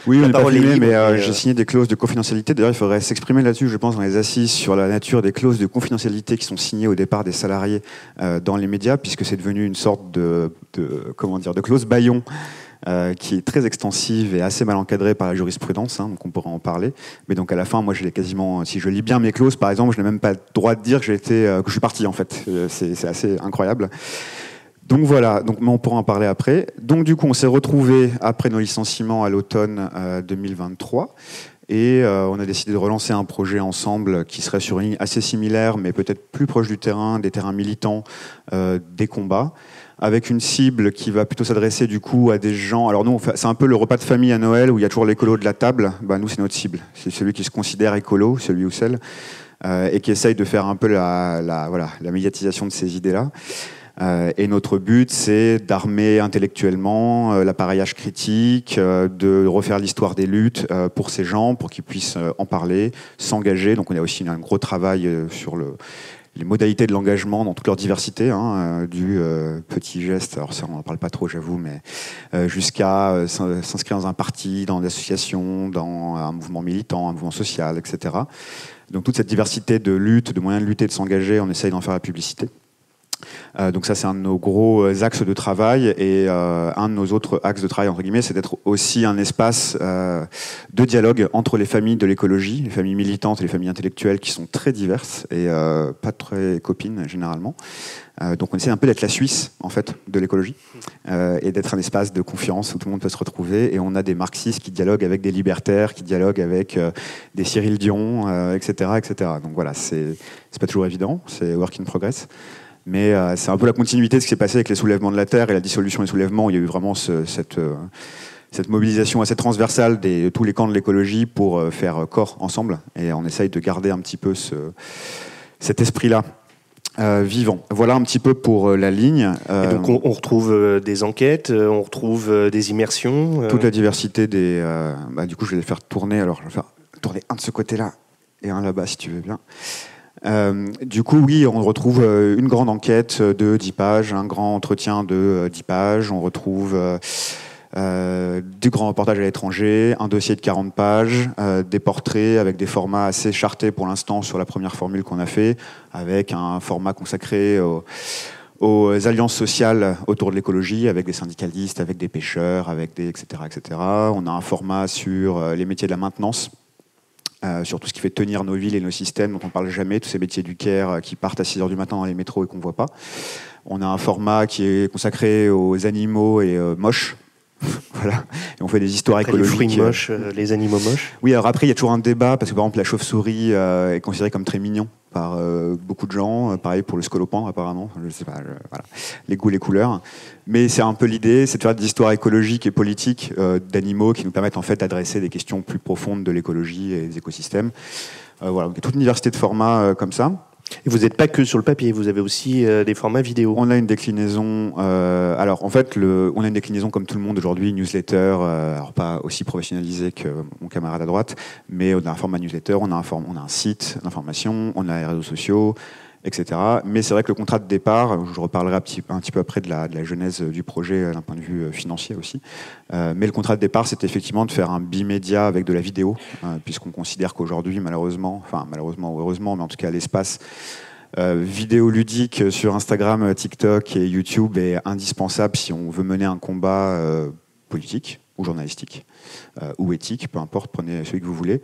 oui, on n'est pas filmé, libre, mais j'ai signé des clauses de confidentialité. D'ailleurs, il faudrait s'exprimer là-dessus, je pense, dans les assises, sur la nature des clauses de confidentialité qui sont signées au départ des salariés dans les médias, puisque c'est devenu une sorte de clause bâillon qui est très extensive et assez mal encadrée par la jurisprudence, hein, donc on pourra en parler. Mais donc à la fin, moi, si je lis bien mes clauses, par exemple, je n'ai même pas le droit de dire que je suis parti, en fait. C'est assez incroyable. Donc voilà, mais on pourra en parler après. Donc du coup, on s'est retrouvés après nos licenciements à l'automne 2023 et on a décidé de relancer un projet ensemble qui serait sur une ligne assez similaire, mais peut-être plus proche du terrain, des terrains militants, des combats, avec une cible qui va plutôt s'adresser du coup à des gens. Alors nous, c'est un peu le repas de famille à Noël où il y a toujours l'écolo de la table. Bah, nous, c'est notre cible. C'est celui qui se considère écolo, celui ou celle, et qui essaye de faire un peu la médiatisation de ces idées-là. Et notre but, c'est d'armer intellectuellement l'appareillage critique, de refaire l'histoire des luttes pour ces gens, pour qu'ils puissent en parler, s'engager. Donc on a aussi un gros travail sur les modalités de l'engagement dans toute leur diversité, hein, du petit geste, alors ça on n'en parle pas trop j'avoue, mais jusqu'à s'inscrire dans un parti, dans une association, dans un mouvement militant, un mouvement social, etc. Donc toute cette diversité de lutte, de moyens de lutter, de s'engager, on essaye d'en faire la publicité. Donc ça c'est un de nos gros axes de travail et un de nos autres axes de travail entre guillemets, c'est d'être aussi un espace de dialogue entre les familles de l'écologie, les familles militantes et les familles intellectuelles qui sont très diverses et pas très copines généralement. Donc on essaie un peu d'être la Suisse en fait de l'écologie et d'être un espace de confiance où tout le monde peut se retrouver, et on a des marxistes qui dialoguent avec des libertaires, qui dialoguent avec des Cyril Dion, etc., etc. Donc voilà, c'est pas toujours évident, c'est work in progress. Mais c'est un peu la continuité de ce qui s'est passé avec les soulèvements de la Terre et la dissolution des soulèvements. Il y a eu vraiment cette mobilisation assez transversale de tous les camps de l'écologie pour faire corps ensemble. Et on essaye de garder un petit peu cet esprit-là vivant. Voilà un petit peu pour la ligne. Et donc on retrouve des enquêtes, on retrouve des immersions. Toute la diversité des... du coup, je vais les faire tourner. Alors, je vais faire tourner un de ce côté-là et un là-bas, si tu veux bien. Du coup, oui, on retrouve une grande enquête de 10 pages, un grand entretien de 10 pages, on retrouve du grand reportage à l'étranger, un dossier de 40 pages, des portraits avec des formats assez chartés pour l'instant sur la première formule qu'on a fait, avec un format consacré aux alliances sociales autour de l'écologie, avec des syndicalistes, avec des pêcheurs, avec des etc., etc. On a un format sur les métiers de la maintenance, sur tout ce qui fait tenir nos villes et nos systèmes dont on ne parle jamais, tous ces métiers du Caire qui partent à 6h du matin dans les métros et qu'on ne voit pas. On a un format qui est consacré aux animaux et moches. Voilà. Et on fait des histoires écologiques. Les fruits moches, les animaux moches. Oui, alors après, il y a toujours un débat, parce que par exemple, la chauve-souris est considérée comme très mignon par beaucoup de gens. Pareil pour le scolopendre, apparemment. Je sais pas, voilà. Les goûts, les couleurs. Mais c'est un peu l'idée, c'est de faire des histoires écologiques et politiques d'animaux qui nous permettent en fait d'adresser des questions plus profondes de l'écologie et des écosystèmes. Voilà, donc, toute une diversité de formats comme ça. Et vous n'êtes pas que sur le papier, vous avez aussi des formats vidéo. On a une déclinaison. Alors en fait, on a une déclinaison comme tout le monde aujourd'hui, newsletter. Alors pas aussi professionnalisé que mon camarade à droite, mais on a un format newsletter, on a un site d'information, on a les réseaux sociaux, etc. Mais c'est vrai que le contrat de départ, je reparlerai un petit peu après de la genèse du projet d'un point de vue financier aussi, mais le contrat de départ, c'était effectivement de faire un bimédia avec de la vidéo, puisqu'on considère qu'aujourd'hui, malheureusement ou heureusement, mais en tout cas l'espace vidéoludique sur Instagram, TikTok et YouTube est indispensable si on veut mener un combat politique ou journalistique, ou éthique, peu importe, prenez celui que vous voulez.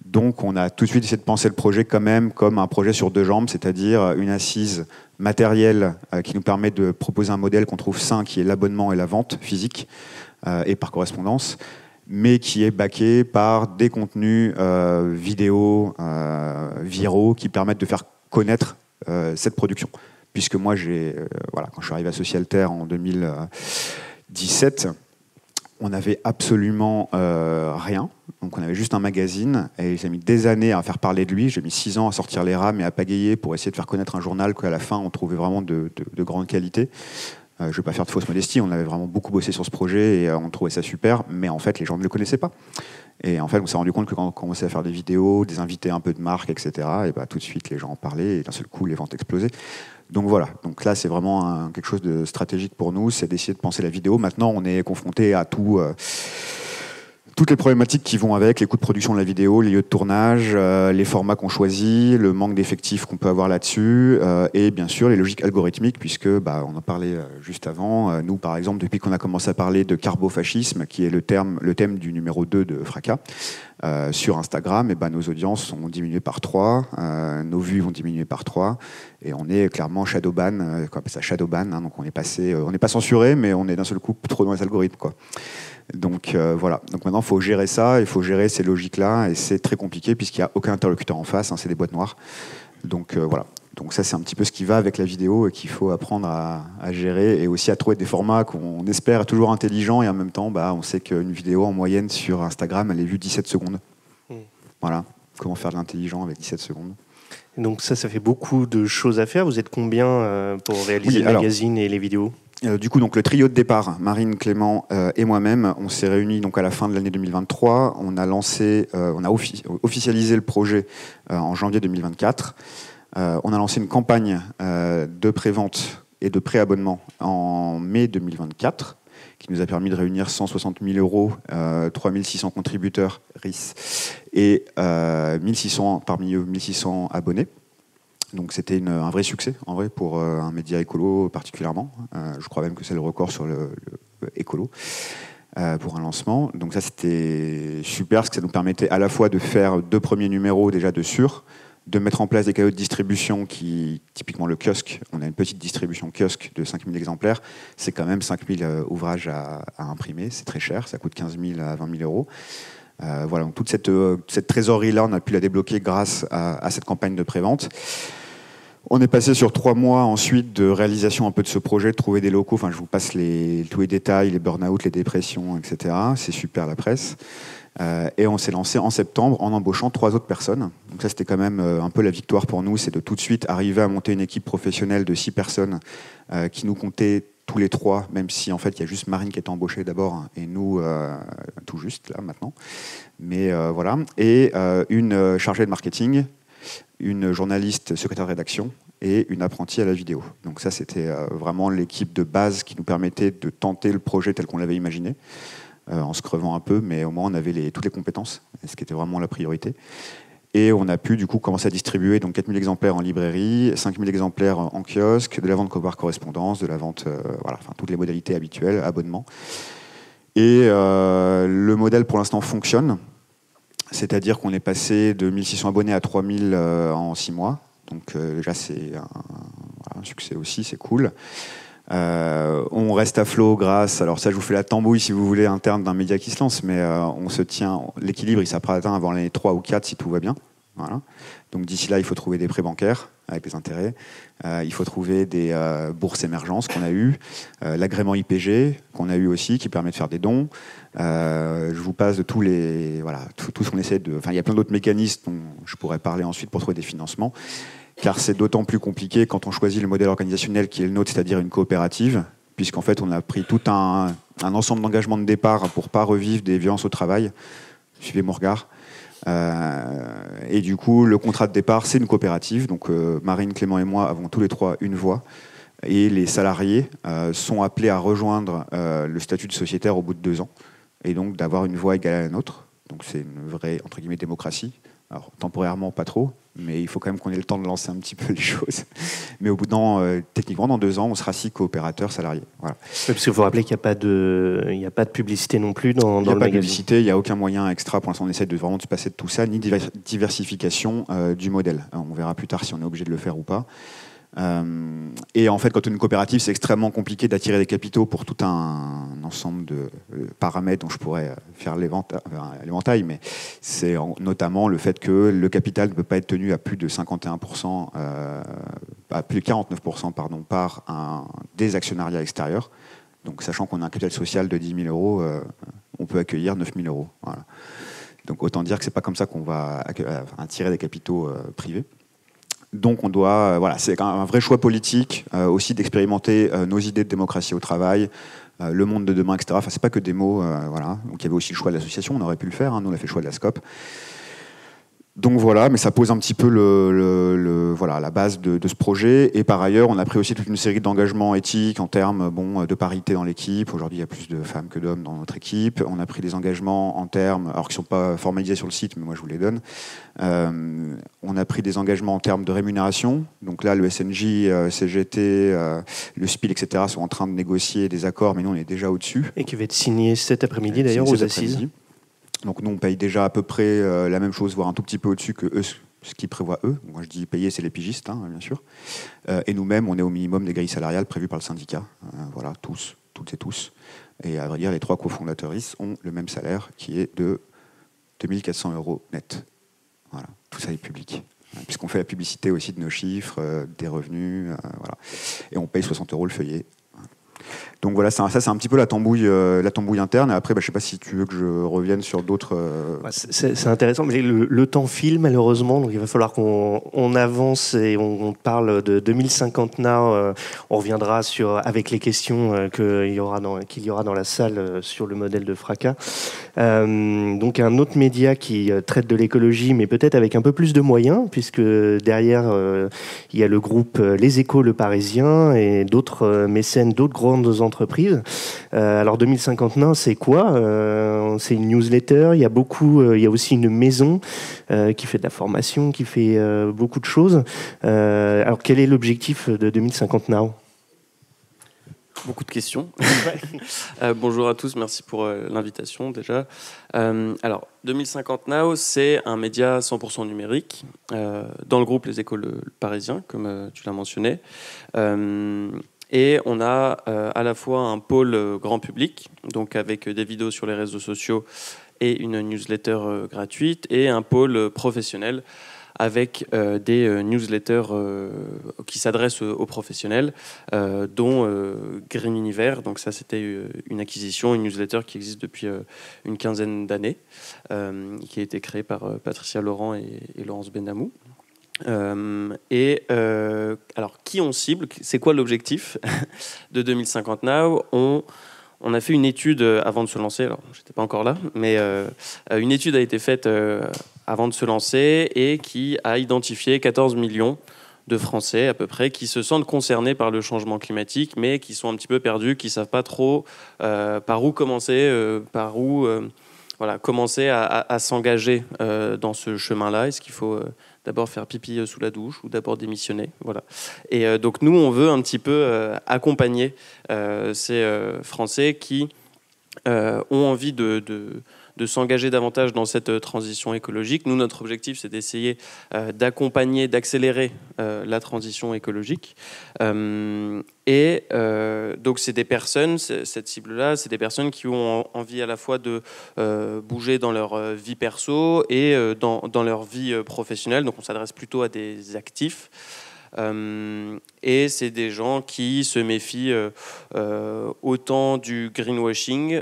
Donc on a tout de suite essayé de penser le projet quand même comme un projet sur deux jambes, c'est-à-dire une assise matérielle qui nous permet de proposer un modèle qu'on trouve sain, qui est l'abonnement et la vente physique et par correspondance, mais qui est backé par des contenus vidéo viraux qui permettent de faire connaître cette production. Puisque moi, quand je suis arrivé à Socialterre en 2017, on n'avait absolument rien. Donc on avait juste un magazine et j'ai mis des années à faire parler de lui. J'ai mis 6 ans à sortir les rames et à pagayer pour essayer de faire connaître un journal qu'à la fin on trouvait vraiment de grande qualité. Je ne vais pas faire de fausse modestie, on avait vraiment beaucoup bossé sur ce projet et on trouvait ça super, mais en fait les gens ne le connaissaient pas. Et en fait on s'est rendu compte que quand on commençait à faire des vidéos, des invités un peu de marque, etc., et tout de suite les gens en parlaient et d'un seul coup les ventes explosaient. Donc voilà, donc là c'est vraiment quelque chose de stratégique pour nous, c'est d'essayer de penser la vidéo. Maintenant on est confronté à toutes les problématiques qui vont avec, les coûts de production de la vidéo, les lieux de tournage, les formats qu'on choisit, le manque d'effectifs qu'on peut avoir là-dessus, et bien sûr les logiques algorithmiques, puisque on en parlait juste avant. Nous, par exemple, depuis qu'on a commencé à parler de carbofascisme, qui est le thème du numéro 2 de Fracas, sur Instagram, nos audiences ont diminué par 3, nos vues vont diminuer par 3, et on est clairement shadowban, on appelle ça shadowban, hein, donc on n'est pas censuré, mais on est d'un seul coup trop dans les algorithmes, quoi. Donc voilà. Donc maintenant, il faut gérer ça, il faut gérer ces logiques-là, et c'est très compliqué puisqu'il n'y a aucun interlocuteur en face, hein, c'est des boîtes noires. Donc voilà. Donc ça, c'est un petit peu ce qui va avec la vidéo et qu'il faut apprendre à gérer, et aussi à trouver des formats qu'on espère toujours intelligents, et en même temps, on sait qu'une vidéo en moyenne sur Instagram, elle est vue 17 secondes. Voilà. Comment faire de l'intelligent avec 17 secondes. Donc ça fait beaucoup de choses à faire. Vous êtes combien pour réaliser le magazine et les vidéos ? Du coup, donc, le trio de départ, Marine, Clément et moi-même, on s'est réunis donc, à la fin de l'année 2023. On a officialisé le projet en janvier 2024. On a lancé une campagne de prévente et de préabonnement en mai 2024, qui nous a permis de réunir 160 000 euros, 3 600 contributeurs RIS et 1600, parmi eux 1600 abonnés. Donc c'était un vrai succès, en vrai, pour un média écolo particulièrement. Je crois même que c'est le record sur le écolo pour un lancement. Donc ça, c'était super, parce que ça nous permettait à la fois de faire 2 premiers numéros déjà de de mettre en place des canaux de distribution typiquement le kiosque, on a une petite distribution kiosque de 5 000 exemplaires, c'est quand même 5 000 ouvrages à imprimer, c'est très cher, ça coûte 15 000 à 20 000 euros. Voilà, donc toute cette trésorerie-là, on a pu la débloquer grâce à cette campagne de prévente. On est passé sur 3 mois ensuite de réalisation un peu de ce projet, de trouver des locaux. Enfin, je vous passe tous les détails, les burn-out, les dépressions, etc. C'est super, la presse. Et on s'est lancé en septembre en embauchant 3 autres personnes. Donc ça, c'était quand même un peu la victoire pour nous, c'est de tout de suite arriver à monter une équipe professionnelle de 6 personnes qui nous comptaient tous les 3, même si en fait il y a juste Marine qui est embauchée d'abord et nous tout juste là maintenant. Mais voilà. Et une chargée de marketing, une journaliste secrétaire de rédaction et une apprentie à la vidéo. Donc ça, c'était vraiment l'équipe de base qui nous permettait de tenter le projet tel qu'on l'avait imaginé, en se crevant un peu, mais au moins on avait toutes les compétences, ce qui était vraiment la priorité. Et on a pu du coup commencer à distribuer donc 4 000 exemplaires en librairie, 5 000 exemplaires en kiosque, de la vente par correspondance, de la vente, toutes les modalités habituelles, abonnement. Et le modèle pour l'instant fonctionne, c'est-à-dire qu'on est passé de 1600 abonnés à 3000 en 6 mois. Donc déjà c'est un succès aussi, c'est cool. On reste à flot grâce, alors ça je vous fais la tambouille si vous voulez interne d'un média qui se lance, mais on se tient, l'équilibre il sera atteint avant l'année 3 ou 4 si tout va bien. Voilà. Donc d'ici là il faut trouver des prêts bancaires avec les intérêts, il faut trouver des bourses émergences qu'on a eues, l'agrément IPG qu'on a eu aussi qui permet de faire des dons. Je vous passe de tout ce qu'on essaie de... Enfin il y a plein d'autres mécanismes dont je pourrais parler ensuite pour trouver des financements. Car c'est d'autant plus compliqué quand on choisit le modèle organisationnel qui est le nôtre, c'est-à-dire une coopérative, puisqu'en fait on a pris tout un ensemble d'engagements de départ pour ne pas revivre des violences au travail. Suivez mon regard. Et du coup, le contrat de départ, c'est une coopérative. Donc Marine, Clément et moi avons tous les 3 une voix. Et les salariés sont appelés à rejoindre le statut de sociétaire au bout de 2 ans. Et donc d'avoir une voix égale à la nôtre. Donc c'est une vraie, entre guillemets, démocratie. Alors temporairement, pas trop. Mais il faut quand même qu'on ait le temps de lancer un petit peu les choses. Mais au bout techniquement, dans 2 ans, on sera 6 coopérateurs salariés. Voilà. Oui, parce qu'il faut rappeler qu'il n'y a pas de publicité non plus dans le magazine. Il n'y a pas de publicité, il n'y a aucun moyen extra. Pour l'instant, on essaie de vraiment se passer de tout ça, ni diversification du modèle. On verra plus tard si on est obligé de le faire ou pas. Et en fait, quand on est une coopérative, c'est extrêmement compliqué d'attirer des capitaux pour tout un ensemble de paramètres dont je pourrais faire l'éventail, mais c'est notamment le fait que le capital ne peut pas être tenu à plus de 51%, à plus de 49%, pardon, par des actionnariats extérieurs. Donc, sachant qu'on a un capital social de 10 000 euros, on peut accueillir 9 000 euros. Voilà. Donc, autant dire que c'est pas comme ça qu'on va attirer des capitaux privés. Donc on doit, c'est un vrai choix politique aussi d'expérimenter nos idées de démocratie au travail, le monde de demain, etc. Enfin, c'est pas que des mots, voilà. Donc il y avait aussi le choix de l'association, on aurait pu le faire, hein. Nous on a fait le choix de la SCOP. Donc voilà, mais ça pose un petit peu voilà, la base de ce projet. Et par ailleurs, on a pris aussi toute une série d'engagements éthiques en termes de parité dans l'équipe. Aujourd'hui, il y a plus de femmes que d'hommes dans notre équipe. On a pris des engagements en termes, alors qui ne sont pas formalisés sur le site, mais moi je vous les donne. On a pris des engagements en termes de rémunération. Donc là, le SNJ, CGT, le SPIL, etc. sont en train de négocier des accords, mais nous, on est déjà au-dessus. Et qui va être signé cet après-midi, d'ailleurs, aux assises. Donc nous, on paye déjà à peu près la même chose, voire un tout petit peu au-dessus que eux, ce qu'ils prévoient eux. Moi, je dis payer, c'est les pigistes, hein, bien sûr. Et nous-mêmes, on est au minimum des grilles salariales prévues par le syndicat. Voilà, tous, toutes et tous. Et à vrai dire, les 3 cofondatrices ont le même salaire, qui est de 2 400 € net. Voilà, tout ça est public. Puisqu'on fait la publicité aussi de nos chiffres, des revenus, voilà. Et on paye 60 € le feuillet. Donc voilà, ça c'est un petit peu la tambouille interne. Et après, je ne sais pas si tu veux que je revienne sur d'autres... C'est intéressant, mais le temps file malheureusement, donc il va falloir qu'on avance et on parle de 2050 Now. On reviendra avec les questions qu'il y aura dans la salle sur le modèle de Fracas. Donc un autre média qui traite de l'écologie, mais peut-être avec un peu plus de moyens, puisque derrière, il y a le groupe Les Échos, Le Parisien, et d'autres mécènes, d'autres grandes entreprises. Alors 2050 Now, c'est quoi ? C'est une newsletter. Il y a aussi une maison qui fait de la formation, qui fait beaucoup de choses. Alors quel est l'objectif de 2050 Now ? Beaucoup de questions. Bonjour à tous, merci pour l'invitation déjà. Alors, 2050 Now, c'est un média 100% numérique dans le groupe Les Échos Le Parisien, comme tu l'as mentionné. Et on a à la fois un pôle grand public, donc avec des vidéos sur les réseaux sociaux et une newsletter gratuite, et un pôle professionnel avec des newsletters qui s'adressent aux professionnels, dont Green Univers. Donc ça, c'était une acquisition, une newsletter qui existe depuis une quinzaine d'années, qui a été créée par Patricia Laurent et Laurence Benamou. Alors, qui on cible ? C'est quoi l'objectif de 2050 Now ? On a fait une étude avant de se lancer, alors j'étais pas encore là, mais une étude a été faite avant de se lancer et qui a identifié 14 millions de Français à peu près qui se sentent concernés par le changement climatique, mais qui sont un petit peu perdus, qui savent pas trop par où commencer, commencer à s'engager dans ce chemin-là. Est-ce qu'il faut d'abord faire pipi sous la douche ou d'abord démissionner, voilà. Et donc nous, on veut un petit peu accompagner ces Français qui ont envie de s'engager davantage dans cette transition écologique. Nous, notre objectif, c'est d'essayer d'accompagner, d'accélérer la transition écologique. Donc, c'est des personnes, cette cible-là, c'est des personnes qui ont envie à la fois de bouger dans leur vie perso et dans leur vie professionnelle. Donc, on s'adresse plutôt à des actifs. Et c'est des gens qui se méfient autant du greenwashing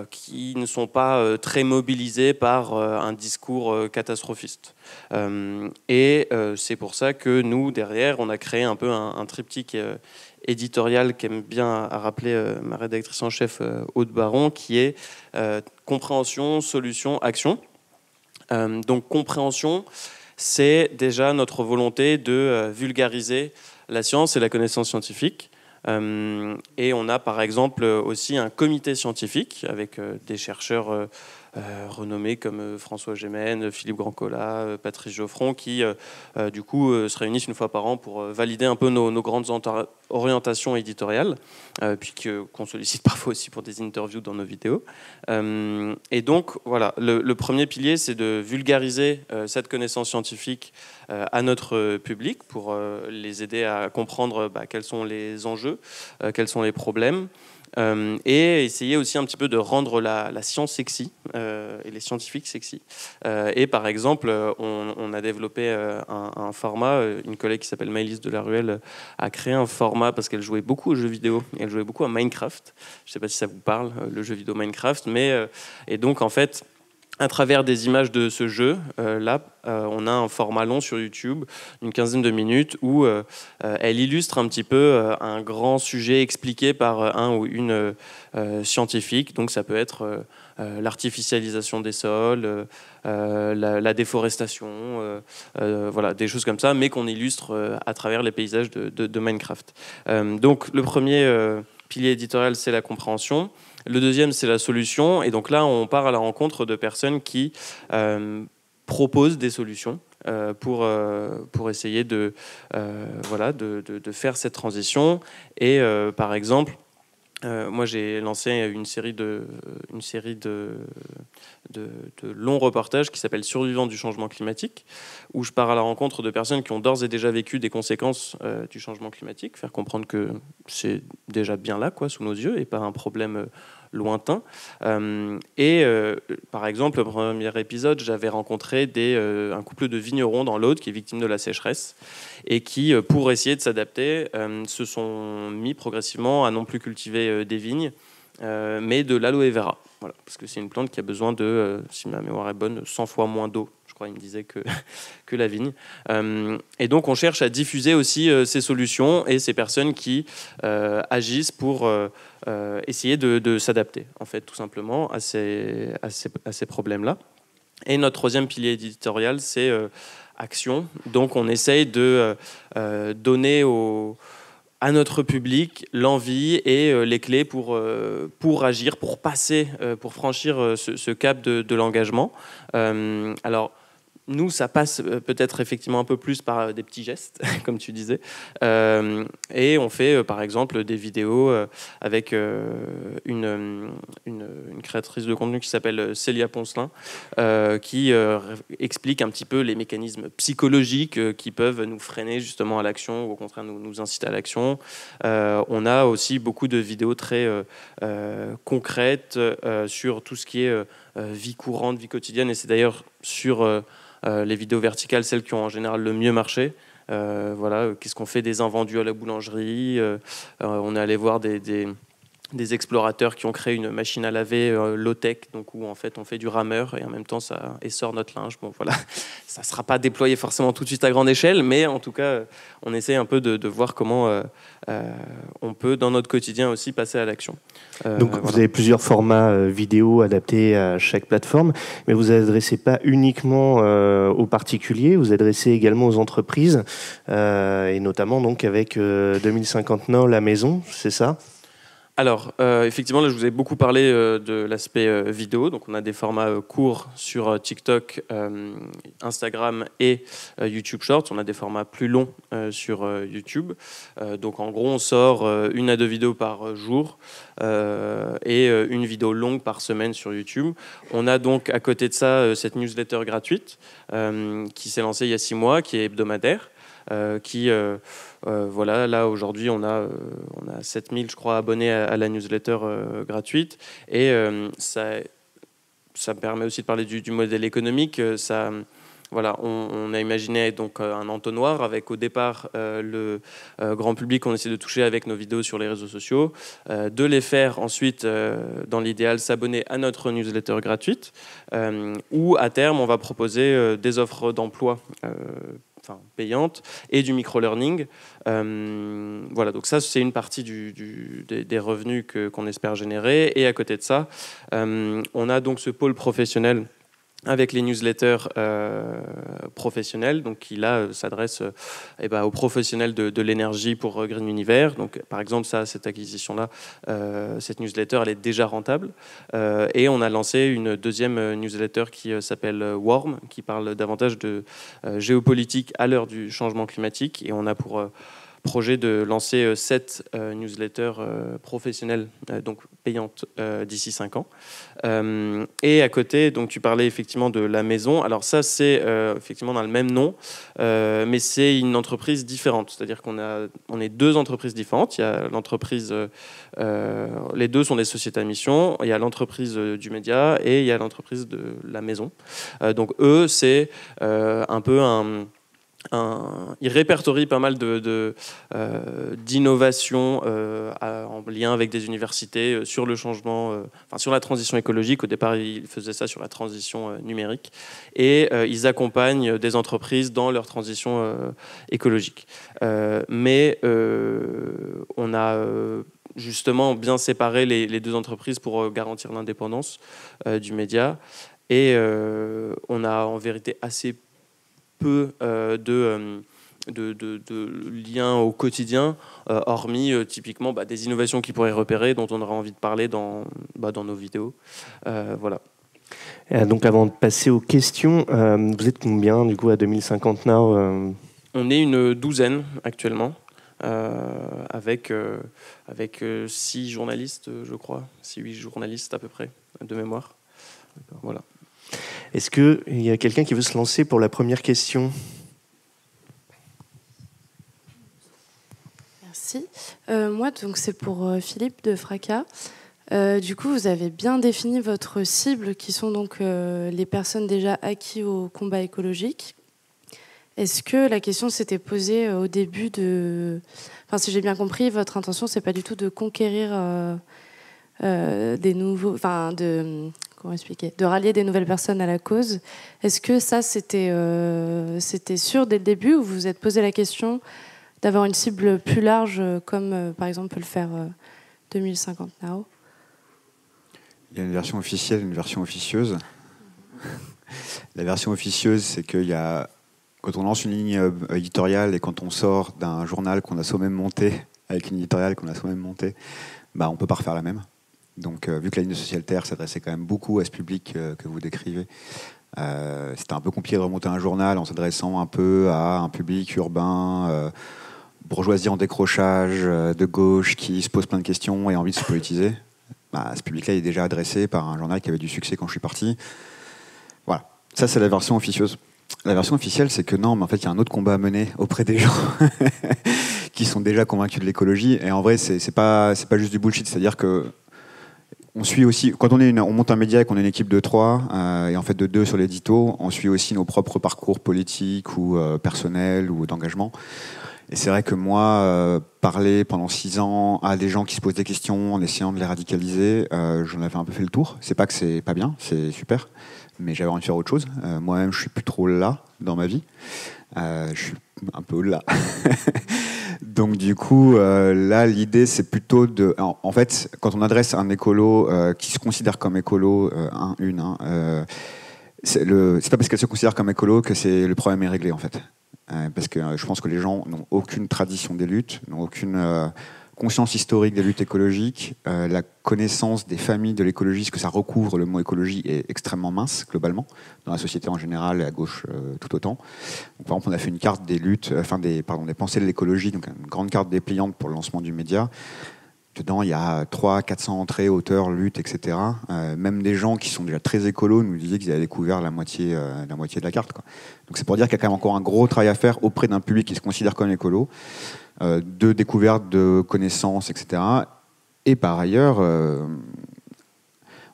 qui ne sont pas très mobilisés par un discours catastrophiste. C'est pour ça que nous, derrière, on a créé un peu un triptyque éditorial qu'aime bien rappeler ma rédactrice en chef Aude Baron, qui est compréhension, solution, action. Donc compréhension, c'est déjà notre volonté de vulgariser la science et la connaissance scientifique. Et on a par exemple aussi un comité scientifique avec des chercheurs renommés comme François Gémen, Philippe Grandcola, Patrice Geoffron, qui du coup se réunissent une fois par an pour valider un peu nos grandes orientations éditoriales, puis qu'on sollicite parfois aussi pour des interviews dans nos vidéos. Et donc voilà, le premier pilier, c'est de vulgariser cette connaissance scientifique à notre public pour les aider à comprendre quels sont les enjeux, quels sont les problèmes, et essayer aussi un petit peu de rendre la science sexy et les scientifiques sexy. Et par exemple, on a développé un format, une collègue qui s'appelle Maëlys Delaruelle a créé un format parce qu'elle jouait beaucoup aux jeux vidéo, et elle jouait beaucoup à Minecraft. Je ne sais pas si ça vous parle, le jeu vidéo Minecraft, et donc en fait, à travers des images de ce jeu. Là, on a un format long sur YouTube, une quinzaine de minutes, où elle illustre un petit peu un grand sujet expliqué par un ou une scientifique. Donc ça peut être l'artificialisation des sols, la déforestation, voilà, des choses comme ça, mais qu'on illustre à travers les paysages de Minecraft. Donc le premier pilier éditorial, c'est la compréhension. Le deuxième, c'est la solution. Et donc là, on part à la rencontre de personnes qui proposent des solutions pour essayer de faire cette transition. Et par exemple, moi, j'ai lancé une série de longs reportages qui s'appelle Survivants du changement climatique, où je pars à la rencontre de personnes qui ont d'ores et déjà vécu des conséquences du changement climatique, faire comprendre que c'est déjà bien là, quoi, sous nos yeux, et pas un problème lointain. Par exemple, le premier épisode, j'avais rencontré un couple de vignerons dans l'Aude qui est victime de la sécheresse et qui, pour essayer de s'adapter, se sont mis progressivement à non plus cultiver des vignes, mais de l'aloe vera. Voilà, parce que c'est une plante qui a besoin de, si ma mémoire est bonne, 100 fois moins d'eau. Je crois, il me disait que la vigne. Et donc, on cherche à diffuser aussi ces solutions et ces personnes qui agissent pour essayer de s'adapter, en fait, tout simplement, à ces problèmes-là. Et notre troisième pilier éditorial, c'est action. Donc, on essaye de donner à notre public l'envie et les clés pour agir, pour passer, pour franchir ce cap de l'engagement. Alors, nous, ça passe peut-être effectivement un peu plus par des petits gestes, comme tu disais. Et on fait, par exemple, des vidéos avec une créatrice de contenu qui s'appelle Célia Poncelin, qui explique un petit peu les mécanismes psychologiques qui peuvent nous freiner justement à l'action ou au contraire nous inciter à l'action. On a aussi beaucoup de vidéos très concrètes sur tout ce qui est vie courante, vie quotidienne. Et c'est d'ailleurs sur les vidéos verticales, celles qui ont en général le mieux marché. Voilà, qu'est-ce qu'on fait des invendus à la boulangerie. On est allé voir des explorateurs qui ont créé une machine à laver low-tech, donc où en fait on fait du rameur et en même temps ça essore notre linge. Bon voilà, ça ne sera pas déployé forcément tout de suite à grande échelle, mais en tout cas on essaie un peu de voir comment on peut dans notre quotidien aussi passer à l'action. Donc voilà. Vous avez plusieurs formats vidéo adaptés à chaque plateforme, mais vous adressez pas uniquement aux particuliers, vous adressez également aux entreprises, et notamment donc avec 2050 Nord, la maison, c'est ça ? Alors, effectivement, là, je vous ai beaucoup parlé de l'aspect vidéo. Donc, on a des formats courts sur TikTok, Instagram et YouTube Shorts. On a des formats plus longs sur YouTube. Donc, en gros, on sort 1 à 2 vidéos par jour et une vidéo longue par semaine sur YouTube. On a donc, à côté de ça, cette newsletter gratuite qui s'est lancée il y a 6 mois, qui est hebdomadaire. Voilà, là aujourd'hui on a 7000 je crois abonnés à la newsletter gratuite et ça permet aussi de parler du modèle économique. Voilà, on a imaginé donc un entonnoir avec au départ le grand public qu'on essaie de toucher avec nos vidéos sur les réseaux sociaux, de les faire ensuite, dans l'idéal, s'abonner à notre newsletter gratuite, où à terme on va proposer des offres d'emploi payante et du micro-learning. Voilà, donc ça, c'est une partie des revenus qu'on espère générer. Et à côté de ça, on a donc ce pôle professionnel avec les newsletters professionnels, donc qui là s'adresse aux professionnels de l'énergie pour Green Universe. Donc par exemple cette acquisition-là, cette newsletter, elle est déjà rentable. Et on a lancé une deuxième newsletter qui s'appelle Warm, qui parle davantage de géopolitique à l'heure du changement climatique. Et on a pour projet de lancer 7 newsletters professionnelles, donc payantes, d'ici 5 ans. Et à côté, donc tu parlais effectivement de la maison. Alors ça, c'est effectivement dans le même nom, mais c'est une entreprise différente. C'est-à-dire on est 2 entreprises différentes. Il y a l'entreprise, les 2 sont des sociétés à mission. Il y a l'entreprise du média et il y a l'entreprise de la maison. Donc eux, c'est un peu il répertorie pas mal d'innovations en lien avec des universités sur le changement, sur la transition écologique. Au départ, il faisait ça sur la transition numérique. Et ils accompagnent des entreprises dans leur transition écologique. Mais on a justement bien séparé les deux entreprises pour garantir l'indépendance du média. Et on a en vérité assez peu de liens au quotidien, hormis typiquement des innovations qu'ils pourraient repérer, dont on aura envie de parler dans nos vidéos. Voilà. Donc avant de passer aux questions, vous êtes combien du coup à 2050 Now On est une douzaine actuellement, avec 6 journalistes, je crois, 6-8 journalistes à peu près, de mémoire. Voilà. Est-ce qu'il y a quelqu'un qui veut se lancer pour la première question ? Merci. Moi, donc, c'est pour Philippe de Fracas. Du coup, vous avez bien défini votre cible, qui sont donc les personnes déjà acquises au combat écologique. Est-ce que la question s'était posée au début de... Enfin, si j'ai bien compris, votre intention, c'est pas du tout de conquérir des nouveaux... Enfin, comment expliquer ? De rallier des nouvelles personnes à la cause. Est-ce que ça, c'était sûr dès le début, ou vous vous êtes posé la question d'avoir une cible plus large, comme par exemple peut le faire 2050 Now ? Il y a une version officielle et une version officieuse. La version officieuse, c'est qu'il y a... Quand on lance une ligne éditoriale et quand on sort d'un journal qu'on a soi-même monté, avec une éditoriale qu'on a soi-même montée, on ne peut pas refaire la même. Donc, vu que la ligne de Social Terre s'adressait quand même beaucoup à ce public que vous décrivez, c'était un peu compliqué de remonter un journal en s'adressant un peu à un public urbain, bourgeoisie en décrochage, de gauche, qui se pose plein de questions et a envie de se politiser. Ce public-là est déjà adressé par un journal qui avait du succès quand je suis parti. Voilà, ça c'est la version officieuse. La version officielle, c'est que non, mais en fait, il y a un autre combat à mener auprès des gens qui sont déjà convaincus de l'écologie. Et en vrai, c'est pas juste du bullshit. C'est-à-dire que on suit aussi, quand on monte un média et qu'on est une équipe de 3, et en fait de 2 sur l'édito, on suit aussi nos propres parcours politiques ou personnels ou d'engagement. Et c'est vrai que moi, parler pendant 6 ans à des gens qui se posent des questions en essayant de les radicaliser, j'en avais un peu fait le tour. C'est pas que c'est pas bien, c'est super, mais j'avais envie de faire autre chose. Moi-même, je suis plus trop là dans ma vie. Je suis un peu au-delà. Donc du coup, là, l'idée, c'est plutôt de... En fait, quand on adresse un écolo qui se considère comme écolo, c'est pas parce qu'elle se considère comme écolo que le problème est réglé, en fait. Parce que je pense que les gens n'ont aucune tradition des luttes, n'ont aucune conscience historique des luttes écologiques. La connaissance des familles de l'écologie, ce que ça recouvre, le mot écologie, est extrêmement mince, globalement, dans la société en général et à gauche tout autant. Donc, par exemple, on a fait une carte des luttes, des pensées de l'écologie, donc une grande carte dépliante pour le lancement du média. Dedans, il y a 300-400 entrées, auteurs, luttes, etc. Même des gens qui sont déjà très écolos nous disaient qu'ils avaient découvert la moitié de la carte, quoi. Donc c'est pour dire qu'il y a quand même encore un gros travail à faire auprès d'un public qui se considère comme écolo, de découverte, de connaissances, etc. Et par ailleurs,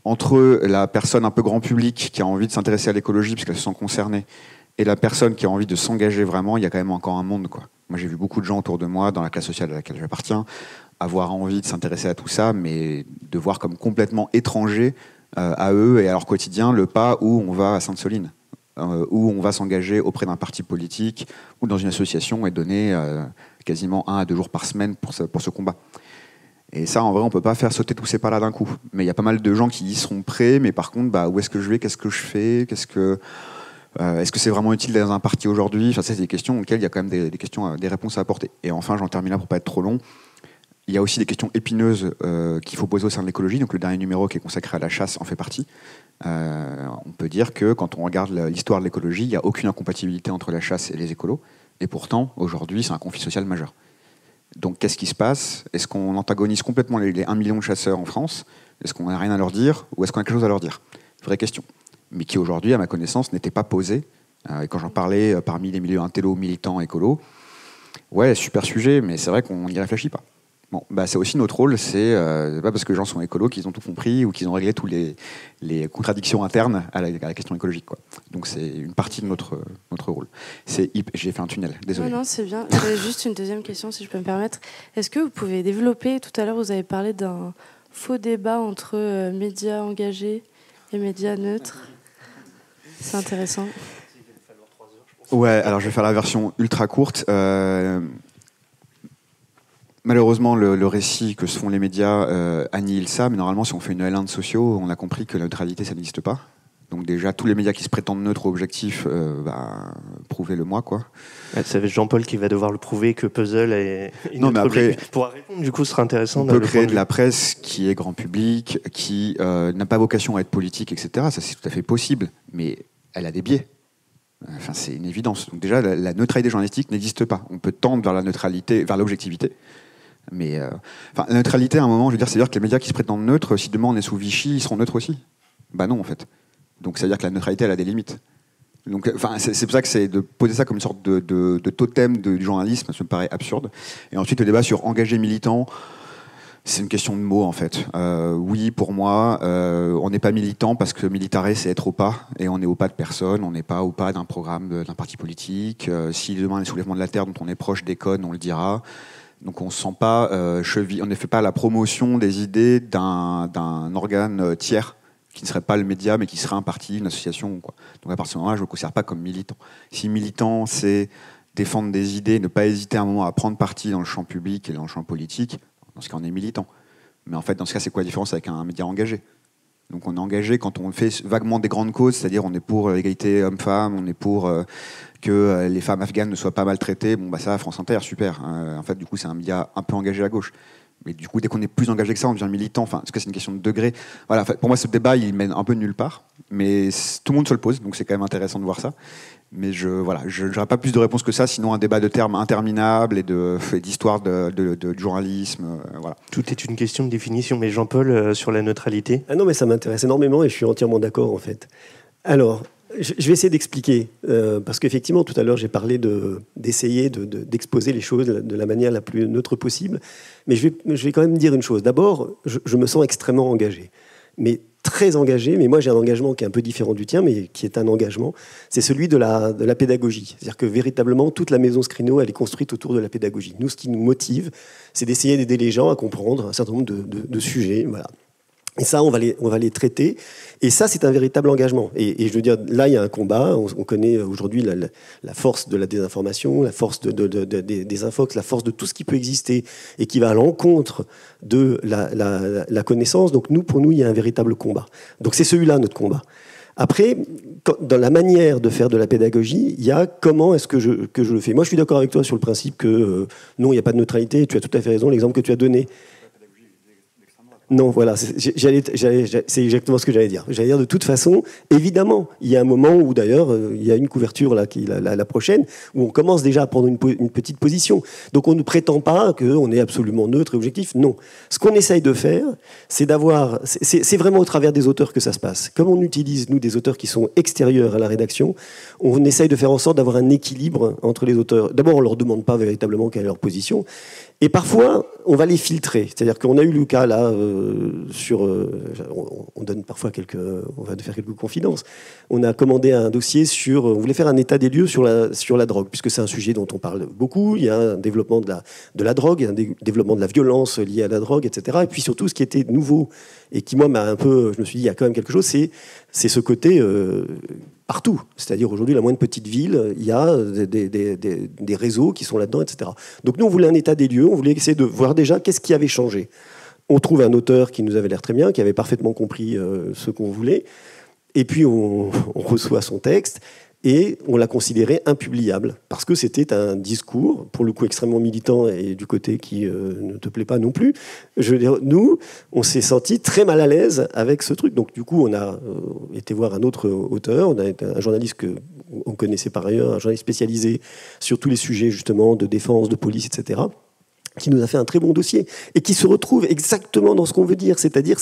entre la personne un peu grand public qui a envie de s'intéresser à l'écologie parce qu'elle se sent concernée, et la personne qui a envie de s'engager vraiment, il y a quand même encore un monde, quoi. Moi, j'ai vu beaucoup de gens autour de moi, dans la classe sociale à laquelle j'appartiens, avoir envie de s'intéresser à tout ça, mais de voir comme complètement étranger à eux et à leur quotidien le pas où on va à Sainte-Soline, où on va s'engager auprès d'un parti politique ou dans une association et donner quasiment 1 à 2 jours par semaine pour ce combat. Et ça, en vrai, on ne peut pas faire sauter tous ces pas-là d'un coup. Mais il y a pas mal de gens qui y seront prêts, mais par contre, où est-ce que je vais, qu'est-ce que je fais, est-ce que c'est vraiment utile dans un parti aujourd'hui ? Enfin, c'est des questions auxquelles il y a quand même des réponses à apporter. Et enfin, j'en termine là pour ne pas être trop long. Il y a aussi des questions épineuses qu'il faut poser au sein de l'écologie. Donc le dernier numéro qui est consacré à la chasse en fait partie. On peut dire que quand on regarde l'histoire de l'écologie, il n'y a aucune incompatibilité entre la chasse et les écolos. Et pourtant, aujourd'hui, c'est un conflit social majeur. Donc qu'est-ce qui se passe ? Est-ce qu'on antagonise complètement les 1 million de chasseurs en France ? Est-ce qu'on n'a rien à leur dire ? Ou est-ce qu'on a quelque chose à leur dire ? Vraie question. Mais qui aujourd'hui, à ma connaissance, n'était pas posée. Et quand j'en parlais parmi les milieux intello, militants, écolos, ouais, super sujet, mais c'est vrai qu'on n'y réfléchit pas. Bon, bah, c'est aussi notre rôle, c'est pas parce que les gens sont écolos qu'ils ont tout compris ou qu'ils ont réglé toutes les contradictions internes à la question écologique, quoi. Donc c'est une partie de notre rôle. J'ai fait un tunnel, désolé. Non, c'est bien. J'avais juste une deuxième question, si je peux me permettre. Est-ce que vous pouvez développer, tout à l'heure vous avez parlé d'un faux débat entre médias engagés et médias neutres. C'est intéressant. Ouais, alors je vais faire la version ultra courte. Malheureusement, le récit que se font les médias annihile ça, mais normalement, si on fait une L1 de sociaux, on a compris que la neutralité, ça n'existe pas. Donc déjà, tous les médias qui se prétendent neutres ou objectifs, prouvez-le-moi, quoi. C'est Jean-Paul qui va devoir le prouver que Puzzle est non, mais après, pour répondre, du coup, ce sera intéressant. On peut créer de la presse qui est grand public, qui n'a pas vocation à être politique, etc. Ça, c'est tout à fait possible, mais elle a des biais. Enfin, c'est une évidence. Donc déjà, la neutralité journalistique n'existe pas. On peut tendre vers la neutralité, vers l'objectivité. Mais la neutralité, à un moment, je veux dire, c'est-à-dire que les médias qui se prétendent neutres, si demain on est sous Vichy, ils seront neutres aussi. Bah non, en fait. Donc, c'est-à-dire que la neutralité, elle a des limites. Donc, c'est pour ça que c'est de poser ça comme une sorte de totem du journalisme, ça me paraît absurde. Et ensuite, le débat sur engagé militant, c'est une question de mots, en fait. Oui, pour moi, on n'est pas militant parce que militarer, c'est être au pas, et on n'est au pas de personne, on n'est pas au pas d'un programme, d'un parti politique. Si demain les soulèvements de la Terre, dont on est proche, déconne, on le dira. Donc on ne se sent pas on ne fait pas la promotion des idées d'un organe tiers qui ne serait pas le média, mais qui serait un parti, une association, quoi. Donc à partir de ce moment-là, je ne me considère pas comme militant. Si militant, c'est défendre des idées, ne pas hésiter à un moment à prendre parti dans le champ public et dans le champ politique, dans ce cas, on est militant. Mais en fait, dans ce cas, c'est quoi la différence avec un média engagé ? Donc on est engagé quand on fait vaguement des grandes causes, c'est-à-dire on est pour l'égalité homme-femme, on est pour que les femmes afghanes ne soient pas maltraitées. Bon, bah ça, France Inter, super. En fait, du coup, c'est un média un peu engagé à gauche. Mais du coup, dès qu'on est plus engagé que ça, on devient militant. Enfin, est-ce que c'est une question de degré ? Voilà, en fait, pour moi, ce débat, il mène un peu nulle part. Mais tout le monde se le pose, donc c'est quand même intéressant de voir ça. Mais je n'aurai pas plus de réponses que ça, sinon un débat de termes interminables et d'histoire de journalisme. Voilà. Tout est une question de définition. Mais Jean-Paul, sur la neutralité ? Ah non, mais ça m'intéresse énormément et je suis entièrement d'accord, en fait. Alors, je vais essayer d'expliquer, parce qu'effectivement, tout à l'heure, j'ai parlé d'essayer d'exposer les choses de la manière la plus neutre possible. Mais je vais quand même dire une chose. D'abord, je me sens extrêmement engagé. Mais très engagé, mais moi j'ai un engagement qui est un peu différent du tien, mais qui est un engagement, c'est celui de la pédagogie. C'est-à-dire que véritablement, toute la maison Scrino, elle est construite autour de la pédagogie. Nous, ce qui nous motive, c'est d'essayer d'aider les gens à comprendre un certain nombre de sujets, voilà. Et ça, on va les traiter. Et ça, c'est un véritable engagement. Et je veux dire, là, il y a un combat. On connaît aujourd'hui la force de la désinformation, la force des infox, la force de tout ce qui peut exister et qui va à l'encontre de la connaissance. Donc, pour nous, il y a un véritable combat. Donc, c'est celui-là, notre combat. Après, dans la manière de faire de la pédagogie, il y a comment est-ce que je le fais. Moi, je suis d'accord avec toi sur le principe que non, il n'y a pas de neutralité. Tu as tout à fait raison, l'exemple que tu as donné. Non, voilà, c'est exactement ce que j'allais dire. J'allais dire de toute façon, évidemment, il y a un moment où d'ailleurs, il y a une couverture là, la prochaine, où on commence déjà à prendre une petite position. Donc on ne prétend pas qu'on est absolument neutre et objectif, non. Ce qu'on essaye de faire, c'est d'avoir... C'est vraiment au travers des auteurs que ça se passe. Comme on utilise, nous, des auteurs qui sont extérieurs à la rédaction, on essaye de faire en sorte d'avoir un équilibre entre les auteurs. D'abord, on ne leur demande pas véritablement quelle est leur position. Et parfois, on va les filtrer. C'est-à-dire qu'on a eu le cas là on donne parfois on va faire quelques confidences. On a commandé un dossier on voulait faire un état des lieux sur la drogue, puisque c'est un sujet dont on parle beaucoup. Il y a un développement de la drogue, il y a un développement de la violence liée à la drogue, etc. Et puis surtout, ce qui était nouveau et qui moi je me suis dit, il y a quand même quelque chose, c'est ce côté partout. C'est-à-dire aujourd'hui, la moindre petite ville, il y a des réseaux qui sont là-dedans, etc. Donc nous, on voulait un état des lieux, on voulait essayer de voir déjà qu'est-ce qui avait changé. On trouve un auteur qui nous avait l'air très bien, qui avait parfaitement compris ce qu'on voulait, et puis on reçoit son texte, et on l'a considéré impubliable, parce que c'était un discours, pour le coup extrêmement militant, et du côté qui ne te plaît pas non plus. Je veux dire, nous, on s'est sentis très mal à l'aise avec ce truc. Donc du coup, on a été voir un autre auteur, on a été un journaliste qu'on connaissait par ailleurs, un journaliste spécialisé sur tous les sujets justement de défense, de police, etc., qui nous a fait un très bon dossier et qui se retrouve exactement dans ce qu'on veut dire. C'est-à-dire,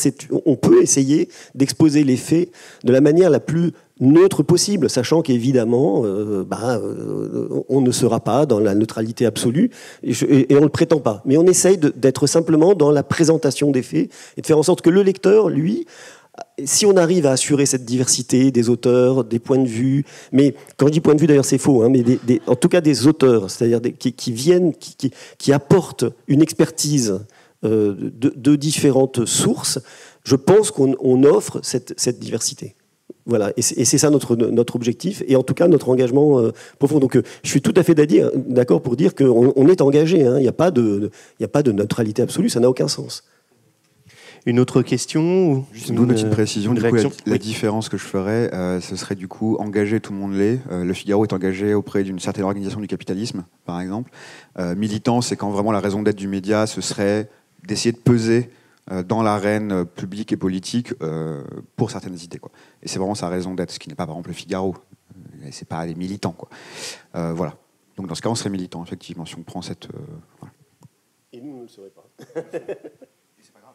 on peut essayer d'exposer les faits de la manière la plus neutre possible, sachant qu'évidemment, on ne sera pas dans la neutralité absolue, et on ne le prétend pas. Mais on essaye d'être simplement dans la présentation des faits, et de faire en sorte que le lecteur, lui, si on arrive à assurer cette diversité des auteurs, des points de vue, mais quand je dis point de vue d'ailleurs c'est faux, hein, mais en tout cas des auteurs, c'est-à-dire qui viennent, qui apportent une expertise de différentes sources, je pense qu'on offre cette diversité. Voilà, et c'est ça notre objectif, et en tout cas notre engagement profond. Donc je suis tout à fait d'accord pour dire qu'on est engagé, hein. Il n'y a pas de neutralité absolue, ça n'a aucun sens. Une autre question? Juste une petite précision. Du coup, la différence que je ferais, ce serait du coup engager, tout le monde l'est. Le Figaro est engagé auprès d'une certaine organisation du capitalisme, par exemple. Militant, c'est quand vraiment la raison d'être du média, ce serait d'essayer de peser dans l'arène publique et politique pour certaines idées, quoi. Et c'est vraiment sa raison d'être, ce qui n'est pas par exemple le Figaro. C'est pas les militants, quoi. Voilà. Donc dans ce cas, on serait militant, effectivement, si on prend cette... voilà. Et nous, on ne le serait pas. C'est pas grave.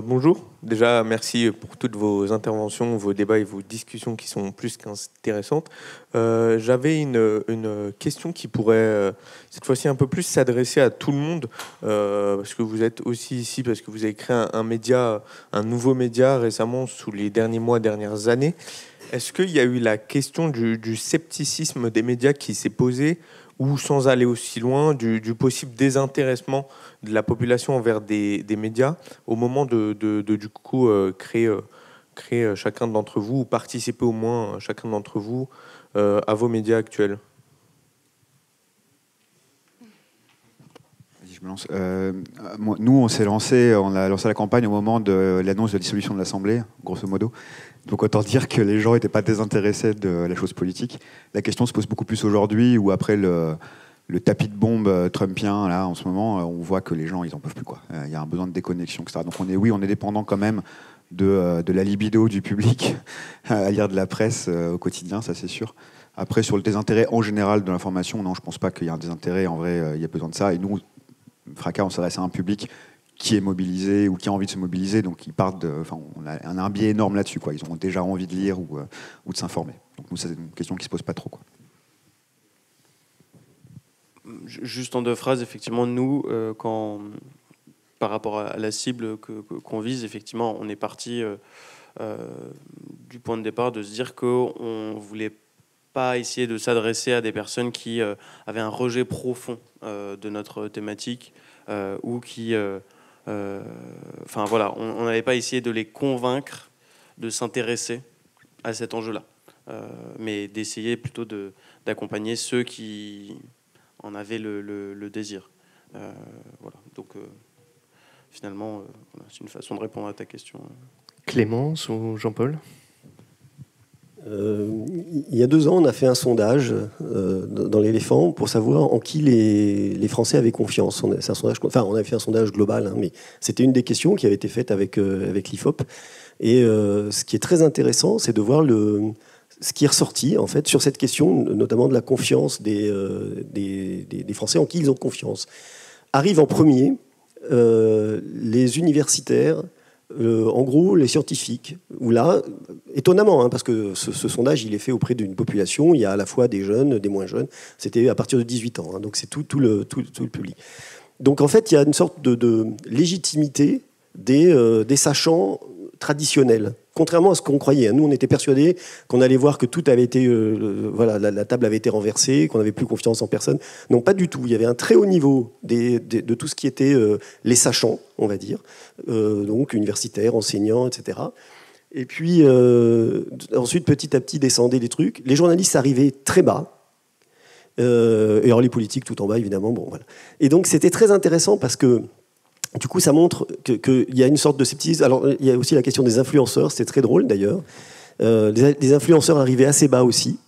Bonjour. Déjà, merci pour toutes vos interventions, vos débats et vos discussions qui sont plus qu'intéressantes. J'avais une question qui pourrait, cette fois-ci, un peu plus s'adresser à tout le monde, parce que vous êtes aussi ici, parce que vous avez créé un média, un nouveau média récemment, sous les derniers mois, dernières années. Est-ce qu'il y a eu la question du scepticisme des médias qui s'est posée, ou sans aller aussi loin, du possible désintéressement de la population envers des médias au moment de du coup créer chacun d'entre vous, ou participer au moins chacun d'entre vous à vos médias actuels? Vas-y, je me lance. Nous, on a lancé la campagne au moment de l'annonce de la dissolution de l'Assemblée, grosso modo. Donc autant dire que les gens n'étaient pas désintéressés de la chose politique. La question se pose beaucoup plus aujourd'hui, où après le tapis de bombe trumpien, là, en ce moment, on voit que les gens, ils n'en peuvent plus, quoi. Il y a un besoin de déconnexion, etc. Donc on est dépendant quand même de la libido du public à lire de la presse au quotidien, ça c'est sûr. Après, sur le désintérêt en général de l'information, non, je ne pense pas qu'il y ait un désintérêt. En vrai, il y a besoin de ça. Et nous, Fracas, on s'adresse à un public qui est mobilisé ou qui a envie de se mobiliser, donc ils partent on a un biais énorme là-dessus, quoi. Ils ont déjà envie de lire ou de s'informer. Donc nous, c'est une question qui se pose pas trop, quoi. Juste en 2 phrases, effectivement, nous, par rapport à la cible qu'on vise, effectivement, on est parti du point de départ de se dire qu'on voulait pas essayer de s'adresser à des personnes qui avaient un rejet profond de notre thématique ou qui voilà, on n'avait pas essayé de les convaincre de s'intéresser à cet enjeu-là, mais d'essayer plutôt d'accompagner ceux qui en avaient le désir. Voilà. Donc finalement, c'est une façon de répondre à ta question. Clémence ou Jean-Paul? Il y a 2 ans, on a fait un sondage dans l'Éléphant pour savoir en qui les Français avaient confiance. C'est un sondage, on avait fait un sondage global, hein, mais c'était une des questions qui avait été faite avec l'IFOP. Et ce qui est très intéressant, c'est de voir ce qui est ressorti en fait sur cette question, notamment de la confiance des Français, en qui ils ont confiance. Arrivent en premier les universitaires. En gros, les scientifiques, où là, étonnamment, hein, parce que ce sondage, il est fait auprès d'une population, il y a à la fois des jeunes, des moins jeunes, c'était à partir de 18 ans, hein, donc c'est tout le public. Donc en fait, il y a une sorte de légitimité des sachants traditionnels, contrairement à ce qu'on croyait. Nous, on était persuadés qu'on allait voir que tout avait été, la table avait été renversée, qu'on n'avait plus confiance en personne. Non, pas du tout. Il y avait un très haut niveau de tout ce qui était les sachants, on va dire, donc universitaires, enseignants, etc. Et puis ensuite, petit à petit, descendaient les trucs. Les journalistes arrivaient très bas. Et alors les politiques tout en bas, évidemment. Bon, voilà. Et donc c'était très intéressant parce que du coup, ça montre qu'il y a une sorte de scepticisme. Alors, il y a aussi la question des influenceurs, c'est très drôle d'ailleurs. Les influenceurs arrivaient assez bas aussi,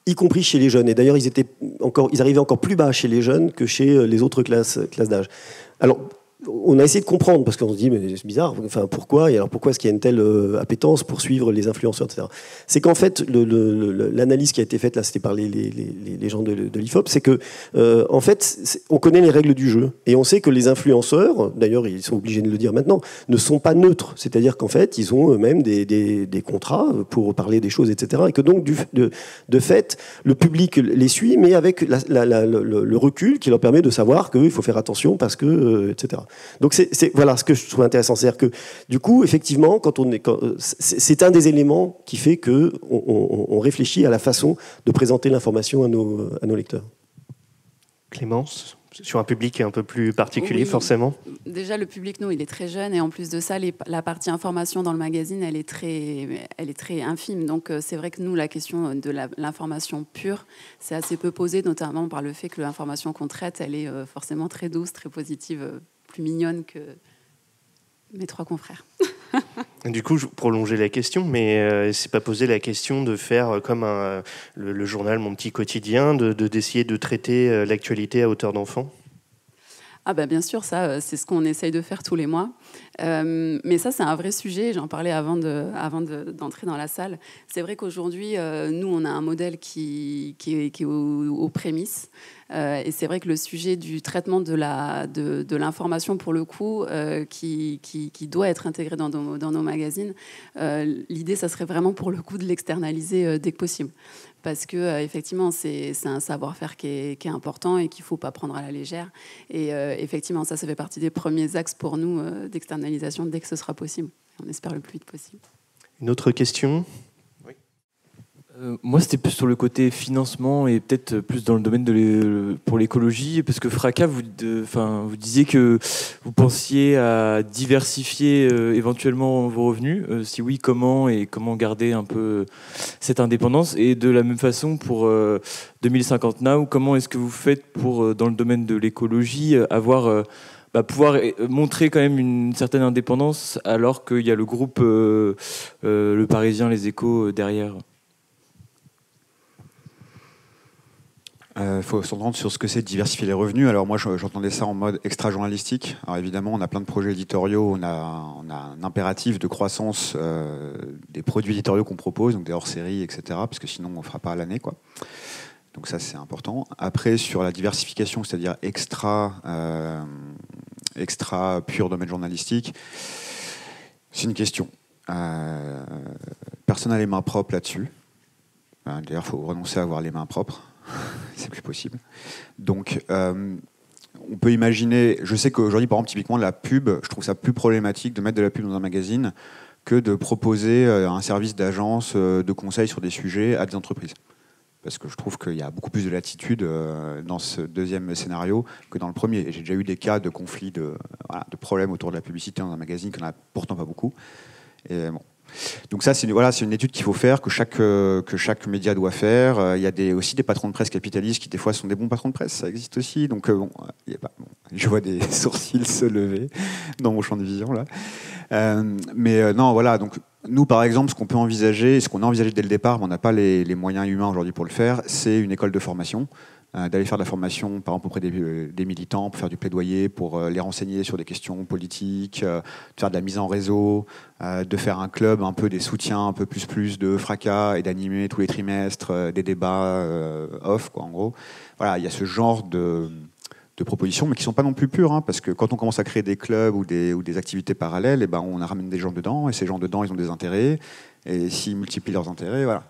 y compris chez les jeunes. Et d'ailleurs, ils arrivaient encore plus bas chez les jeunes que chez les autres classes d'âge. Alors, on a essayé de comprendre, parce qu'on se dit, mais c'est bizarre, enfin, pourquoi ? Et alors pourquoi est-ce qu'il y a une telle appétence pour suivre les influenceurs, etc. C'est qu'en fait, l'analyse qui a été faite, là, c'était par les gens de l'IFOP, c'est que, en fait, on connaît les règles du jeu. Et on sait que les influenceurs, d'ailleurs, ils sont obligés de le dire maintenant, ne sont pas neutres. C'est-à-dire qu'en fait, ils ont eux-mêmes des contrats pour parler des choses, etc. Et que donc, de fait, le public les suit, mais avec le recul qui leur permet de savoir qu'il faut faire attention parce que, etc. Donc voilà ce que je trouve intéressant, c'est-à-dire que du coup, effectivement, c'est un des éléments qui fait que on réfléchit à la façon de présenter l'information à nos lecteurs. Clémence, sur un public un peu plus particulier, oui, forcément. Déjà, le public, nous, il est très jeune, et en plus de ça, la partie information dans le magazine, elle est très infime. Donc, c'est vrai que nous, la question de l'information pure, c'est assez peu posé, notamment par le fait que l'information qu'on traite, elle est forcément très douce, très positive, plus mignonne que mes 3 confrères. Du coup, je prolongeais la question, mais c'est pas posé la question de faire comme le journal Mon Petit Quotidien, d'essayer de traiter l'actualité à hauteur d'enfant ? Ah ben bien sûr, ça, c'est ce qu'on essaye de faire tous les mois. Mais ça, c'est un vrai sujet. J'en parlais avant d'entrer dans la salle. C'est vrai qu'aujourd'hui, nous, on a un modèle qui est aux prémices. Et c'est vrai que le sujet du traitement de l'information, pour le coup, qui doit être intégré dans nos magazines, l'idée, ça serait vraiment pour le coup de l'externaliser dès que possible. Parce que effectivement, c'est un savoir-faire qui est important et qu'il ne faut pas prendre à la légère. Et effectivement, ça fait partie des premiers axes pour nous d'externalisation dès que ce sera possible. On espère le plus vite possible. Une autre question ? Moi, c'était plus sur le côté financement et peut-être plus dans le domaine pour l'écologie, parce que Fracas, vous disiez que vous pensiez à diversifier éventuellement vos revenus. Si oui, comment, et comment garder un peu cette indépendance ? Et de la même façon pour 2050 Now, comment est-ce que vous faites pour, dans le domaine de l'écologie, pouvoir montrer quand même une certaine indépendance alors qu'il y a le groupe Le Parisien, Les Échos derrière ? Il faut s'entendre sur ce que c'est de diversifier les revenus. Alors moi, j'entendais ça en mode extra-journalistique. Alors évidemment, on a plein de projets éditoriaux, on a un impératif de croissance des produits éditoriaux qu'on propose, donc des hors-séries, etc., parce que sinon, on ne fera pas à l'année, quoi. Donc ça, c'est important. Après, sur la diversification, c'est-à-dire extra pur domaine journalistique, c'est une question. Personne n'a les mains propres là-dessus. D'ailleurs, il faut renoncer à avoir les mains propres. C'est plus possible. Donc, on peut imaginer... Je sais qu'aujourd'hui, par exemple, typiquement, la pub, je trouve ça plus problématique de mettre de la pub dans un magazine que de proposer un service d'agence de conseil sur des sujets à des entreprises. Parce que je trouve qu'il y a beaucoup plus de latitude dans ce deuxième scénario que dans le premier. Et j'ai déjà eu des cas de conflits, de problèmes autour de la publicité dans un magazine, qu'il n'y en a pourtant pas beaucoup. Et bon. Donc ça, c'est une étude qu'il faut faire, que chaque média doit faire. Il y a aussi des patrons de presse capitalistes qui, des fois, sont des bons patrons de presse. Ça existe aussi. Donc, je vois des sourcils se lever dans mon champ de vision, là. Non, voilà. Donc, nous, par exemple, ce qu'on peut envisager, ce qu'on a envisagé dès le départ, mais on n'a pas les moyens humains aujourd'hui pour le faire, c'est une école de formation. D'aller faire de la formation, par exemple, auprès des militants, pour faire du plaidoyer, pour les renseigner sur des questions politiques, de faire de la mise en réseau, de faire un club un peu des soutiens, un peu plus de Fracas, et d'animer tous les trimestres des débats off, quoi, en gros. Voilà, il y a ce genre de propositions, mais qui ne sont pas non plus pures, hein, parce que quand on commence à créer des clubs ou des activités parallèles, on ramène des gens dedans, et ces gens dedans, ils ont des intérêts, et s'ils multiplient leurs intérêts, voilà.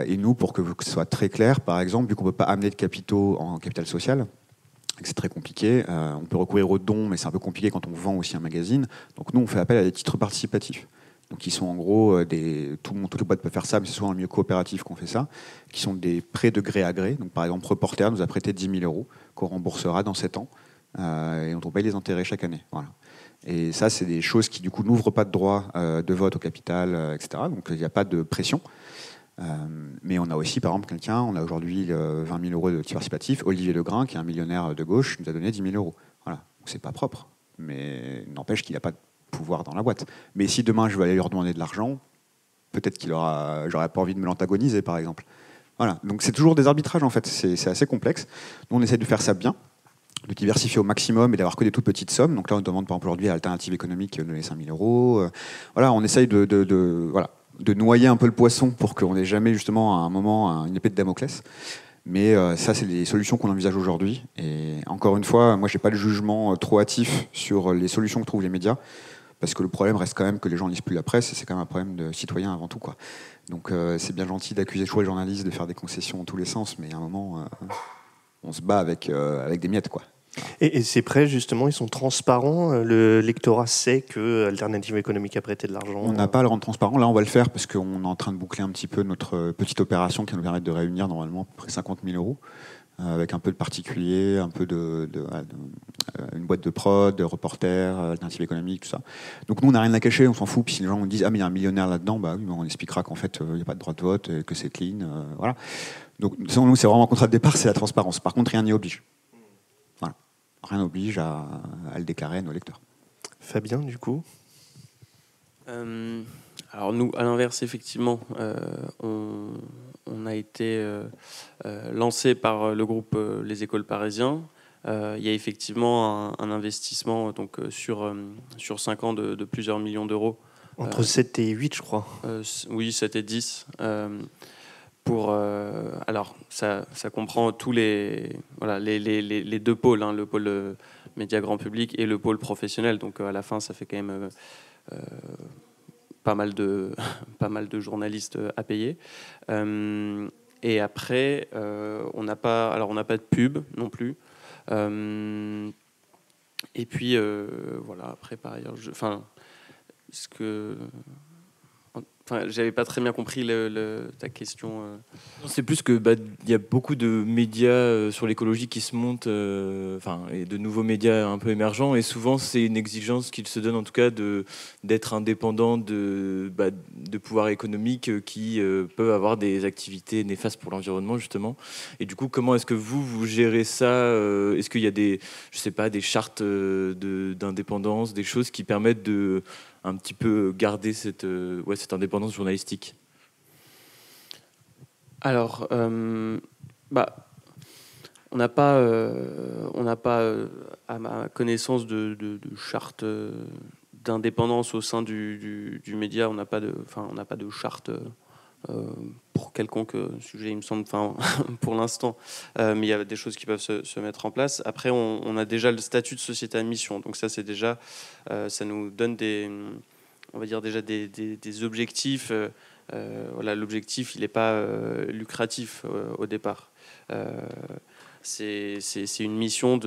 Et nous, pour que ce soit très clair, par exemple, vu qu'on ne peut pas amener de capitaux en capital social, c'est très compliqué, on peut recourir aux dons, mais c'est un peu compliqué quand on vend aussi un magazine. Donc nous, on fait appel à des titres participatifs. Donc qui sont en gros, toutes les boîtes peuvent faire ça, mais c'est souvent un milieu coopératif qu'on fait ça, qui sont des prêts de gré à gré. Donc par exemple, Reporter nous a prêté 10 000 € qu'on remboursera dans 7 ans, et dont on paye les intérêts chaque année. Voilà. Et ça, c'est des choses qui du coup n'ouvrent pas de droit de vote au capital, etc. Donc il n'y a pas de pression. Mais on a aussi, par exemple, on a aujourd'hui 20 000 € de participatif. Olivier Legrain, qui est un millionnaire de gauche, nous a donné 10 000 €. Voilà. Donc c'est pas propre, mais n'empêche qu'il n'a pas de pouvoir dans la boîte. Mais si demain je veux aller leur demander de l'argent, peut-être j'aurais pas envie de me l'antagoniser, par exemple. Voilà. Donc c'est toujours des arbitrages, en fait. C'est assez complexe. Nous, on essaie de faire ça bien. de diversifier au maximum et d'avoir que des toutes petites sommes. Donc là, on demande par exemple aujourd'hui à Alternative Économique de donner 5 000 €. Voilà, on essaye de noyer un peu le poisson pour qu'on n'ait jamais justement à un moment une épée de Damoclès. Mais ça, c'est les solutions qu'on envisage aujourd'hui. Et encore une fois, moi, j'ai pas de jugement trop hâtif sur les solutions que trouvent les médias, parce que le problème reste quand même que les gens lisent plus la presse, et c'est quand même un problème de citoyen avant tout, quoi. Donc c'est bien gentil d'accuser toujours les journalistes de faire des concessions dans tous les sens, mais à un moment, on se bat avec des miettes, quoi. Et ces prêts, justement, ils sont transparents. Le lectorat sait que Alternative Économique a prêté de l'argent. On n'a pas à le rendre transparent. Là, on va le faire parce qu'on est en train de boucler un petit peu notre petite opération qui va nous permettre de réunir normalement à peu près 50 000 €, avec un peu de particuliers, un peu une boîte de prod, de reporters, Alternative Économique, tout ça. Donc nous, on n'a rien à cacher, on s'en fout. Puis si les gens nous disent « Ah, mais il y a un millionnaire là-dedans », bah oui, on expliquera qu'en fait, il n'y a pas de droit de vote, que c'est clean, voilà. Donc selon nous, c'est vraiment un contrat de départ, c'est la transparence. Par contre, rien n'y oblige. Voilà. Rien n'oblige à le déclarer à nos lecteurs. Fabien, du coup Alors nous, à l'inverse, effectivement, on a été lancé par le groupe Les Écoles Parisiens. Il y a effectivement un investissement donc, sur 5 ans de plusieurs millions d'euros. Entre 7 et 8, je crois. Oui, 7 et 10. Alors, ça comprend tous les deux pôles, hein, le pôle média grand public et le pôle professionnel. Donc, à la fin, ça fait quand même pas mal de journalistes à payer. Et après, on n'a pas de pub non plus. Et puis, voilà, après, par ailleurs, j'avais pas très bien compris ta question. C'est plus que y a beaucoup de médias sur l'écologie qui se montent, et de nouveaux médias un peu émergents, et souvent c'est une exigence qu'ils se donnent en tout cas d'être indépendants de pouvoirs économiques qui peuvent avoir des activités néfastes pour l'environnement justement. Et du coup, comment est-ce que vous gérez ça? Est-ce qu'il y a des chartes d'indépendance, des choses qui permettent de un petit peu garder cette indépendance journalistique? Alors, on n'a pas, à ma connaissance, de charte d'indépendance au sein du média. On n'a pas de charte pour quelconque sujet, il me semble, pour l'instant. Mais il y a des choses qui peuvent se mettre en place. Après, on a déjà le statut de société à mission. Donc ça, c'est déjà, ça nous donne des objectifs. L'objectif, il n'est pas lucratif au départ. C'est une mission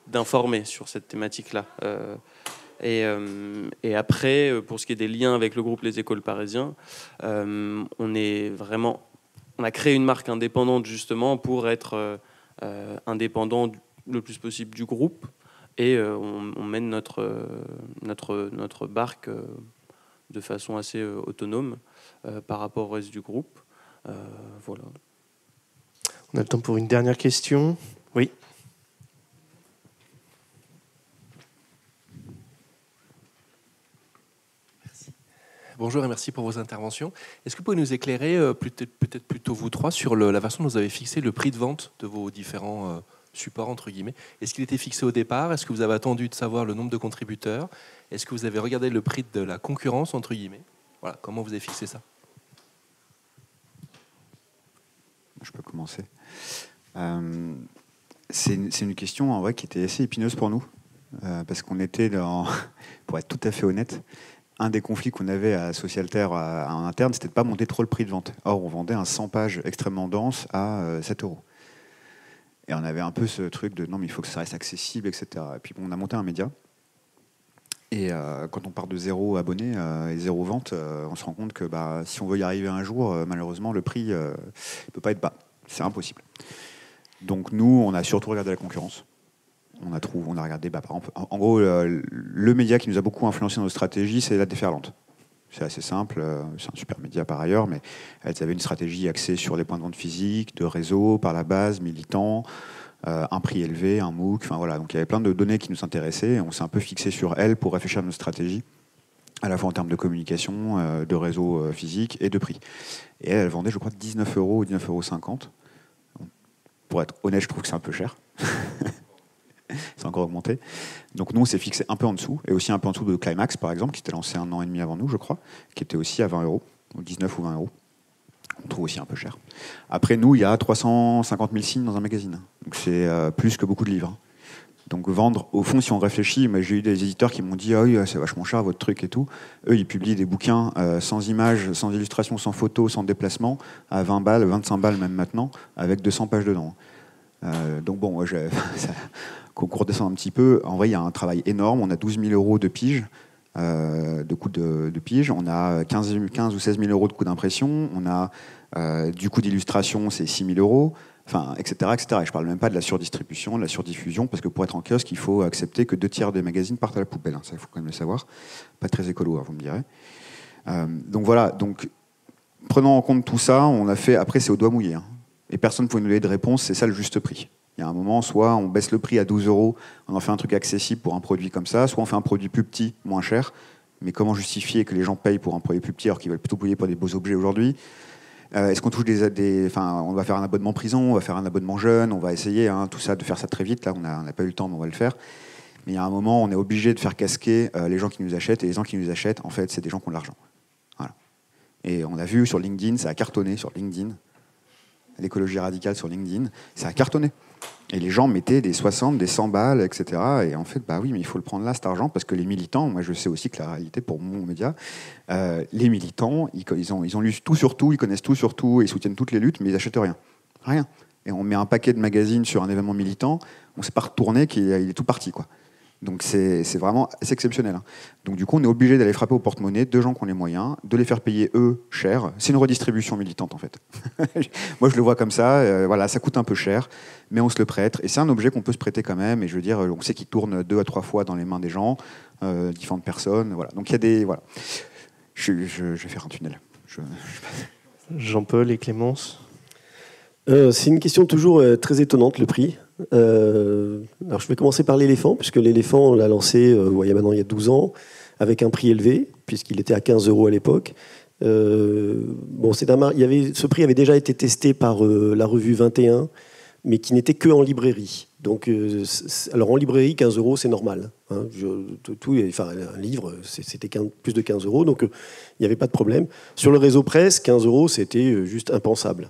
d'informer sur cette thématique-là. Et après, pour ce qui est des liens avec le groupe Les Écoles Parisiens, on a créé une marque indépendante justement pour être indépendant le plus possible du groupe, et on mène notre barque de façon assez autonome par rapport au reste du groupe. Voilà. On a le temps pour une dernière question. Oui. Bonjour et merci pour vos interventions. Est-ce que vous pouvez nous éclairer, peut-être plutôt vous trois, sur la façon dont vous avez fixé le prix de vente de vos différents supports, entre guillemets? Est-ce qu'il était fixé au départ? Est-ce que vous avez attendu de savoir le nombre de contributeurs? Est-ce que vous avez regardé le prix de la concurrence, entre guillemets? Voilà, comment vous avez fixé ça? Je peux commencer. C'est une question en vrai qui était assez épineuse pour nous, parce qu'on était pour être tout à fait honnête, un des conflits qu'on avait à Socialterre en interne, c'était de ne pas monter trop le prix de vente. Or, on vendait un 100 pages extrêmement dense à 7 €. Et on avait un peu ce truc de non, mais il faut que ça reste accessible, etc. Et puis on a monté un média. Et quand on part de 0 abonnés et 0 vente, on se rend compte que si on veut y arriver un jour, malheureusement, le prix ne peut pas être bas. C'est impossible. Donc nous, on a surtout regardé la concurrence. On a regardé, par exemple, en gros, le média qui nous a beaucoup influencé dans nos stratégies, c'est La Déferlante. C'est assez simple, c'est un super média par ailleurs, mais elles avaient une stratégie axée sur les points de vente physiques, de réseau, par la base, militants, un prix élevé, un MOOC, enfin voilà. Donc il y avait plein de données qui nous intéressaient, et on s'est un peu fixé sur elles pour réfléchir à nos stratégies, à la fois en termes de communication, de réseau physique et de prix. Et elle vendait, je crois, 19 € ou 19,50 €. Pour être honnête, je trouve que c'est un peu cher. encore augmenté. Donc nous, on s'est fixé un peu en dessous, et aussi un peu en dessous de Climax, par exemple, qui était lancé 1 an et demi avant nous, je crois, qui était aussi à 20 €, ou 19 ou 20 €. On trouve aussi un peu cher. Après, nous, il y a 350 000 signes dans un magazine. Donc c'est plus que beaucoup de livres. Donc vendre, au fond, si on réfléchit, j'ai eu des éditeurs qui m'ont dit « Ah oui, c'est vachement cher votre truc et tout ». Eux, ils publient des bouquins sans images, sans illustration, sans photos, sans déplacement, à 20 balles, 25 balles même maintenant, avec 200 pages dedans. Donc bon, concours descend un petit peu. En vrai, il y a un travail énorme. On a 12 000 € de pige, de coût de pige. On a 15 ou 16 000 € de coût d'impression. On a du coût d'illustration, c'est 6 000 €. Enfin, etc., etc. Et je ne parle même pas de la surddistribution, de la surdiffusion, parce que pour être en kiosque, il faut accepter que 2 tiers des magazines partent à la poubelle. Ça, il faut quand même le savoir. Pas très écolo, vous me direz. Donc voilà. Donc, prenant en compte tout ça, on a fait. Après, c'est au doigt mouillé. Et personne ne pouvait nous donner de réponse. C'est ça le juste prix. Il y a un moment, soit on baisse le prix à 12 €, on en fait un truc accessible pour un produit comme ça, soit on fait un produit plus petit, moins cher. Mais comment justifier que les gens payent pour un produit plus petit alors qu'ils veulent plutôt payer pour des beaux objets aujourd'hui ? Est-ce qu'on touche on va faire un abonnement prison, on va faire un abonnement jeune, on va essayer tout ça, de faire ça très vite. Là, on n'a pas eu le temps, mais on va le faire. Mais il y a un moment, on est obligé de faire casquer les gens qui nous achètent. Et les gens qui nous achètent, en fait, c'est des gens qui ont de l'argent. Voilà. Et on a vu sur LinkedIn, ça a cartonné sur LinkedIn. L'écologie radicale sur LinkedIn, ça a cartonné. Et les gens mettaient des 60, des 100 balles, etc. Et en fait, bah oui, mais il faut le prendre là, cet argent, parce que les militants, moi je sais aussi que la réalité pour mon média, les militants, ils ont lu tout sur tout, ils connaissent tout sur tout, ils soutiennent toutes les luttes, mais ils n'achètent rien. Rien. Et on met un paquet de magazines sur un événement militant, on ne sait pas retourner qu'il est tout parti, quoi. Donc c'est vraiment assez exceptionnel. Donc du coup, on est obligé d'aller frapper au porte-monnaie de gens qui ont les moyens, de les faire payer eux cher. C'est une redistribution militante en fait. Moi je le vois comme ça, voilà, ça coûte un peu cher, mais on se le prête. Et c'est un objet qu'on peut se prêter quand même. Et je veux dire, on sait qu'il tourne 2 à 3 fois dans les mains des gens, différentes personnes. Voilà. Donc il y a des... Voilà. Je vais faire un tunnel. Jean-Paul et Clémence. C'est une question toujours très étonnante, le prix. Alors je vais commencer par l'éléphant, puisque l'éléphant, on l'a lancé il y a 12 ans, avec un prix élevé, puisqu'il était à 15 € à l'époque. Ce prix avait déjà été testé par la revue 21, mais qui n'était que en librairie. Donc, alors en librairie, 15 € c'est normal. Un livre, c'était plus de 15 €, donc il n'y avait pas de problème. Sur le réseau presse, 15 € c'était juste impensable.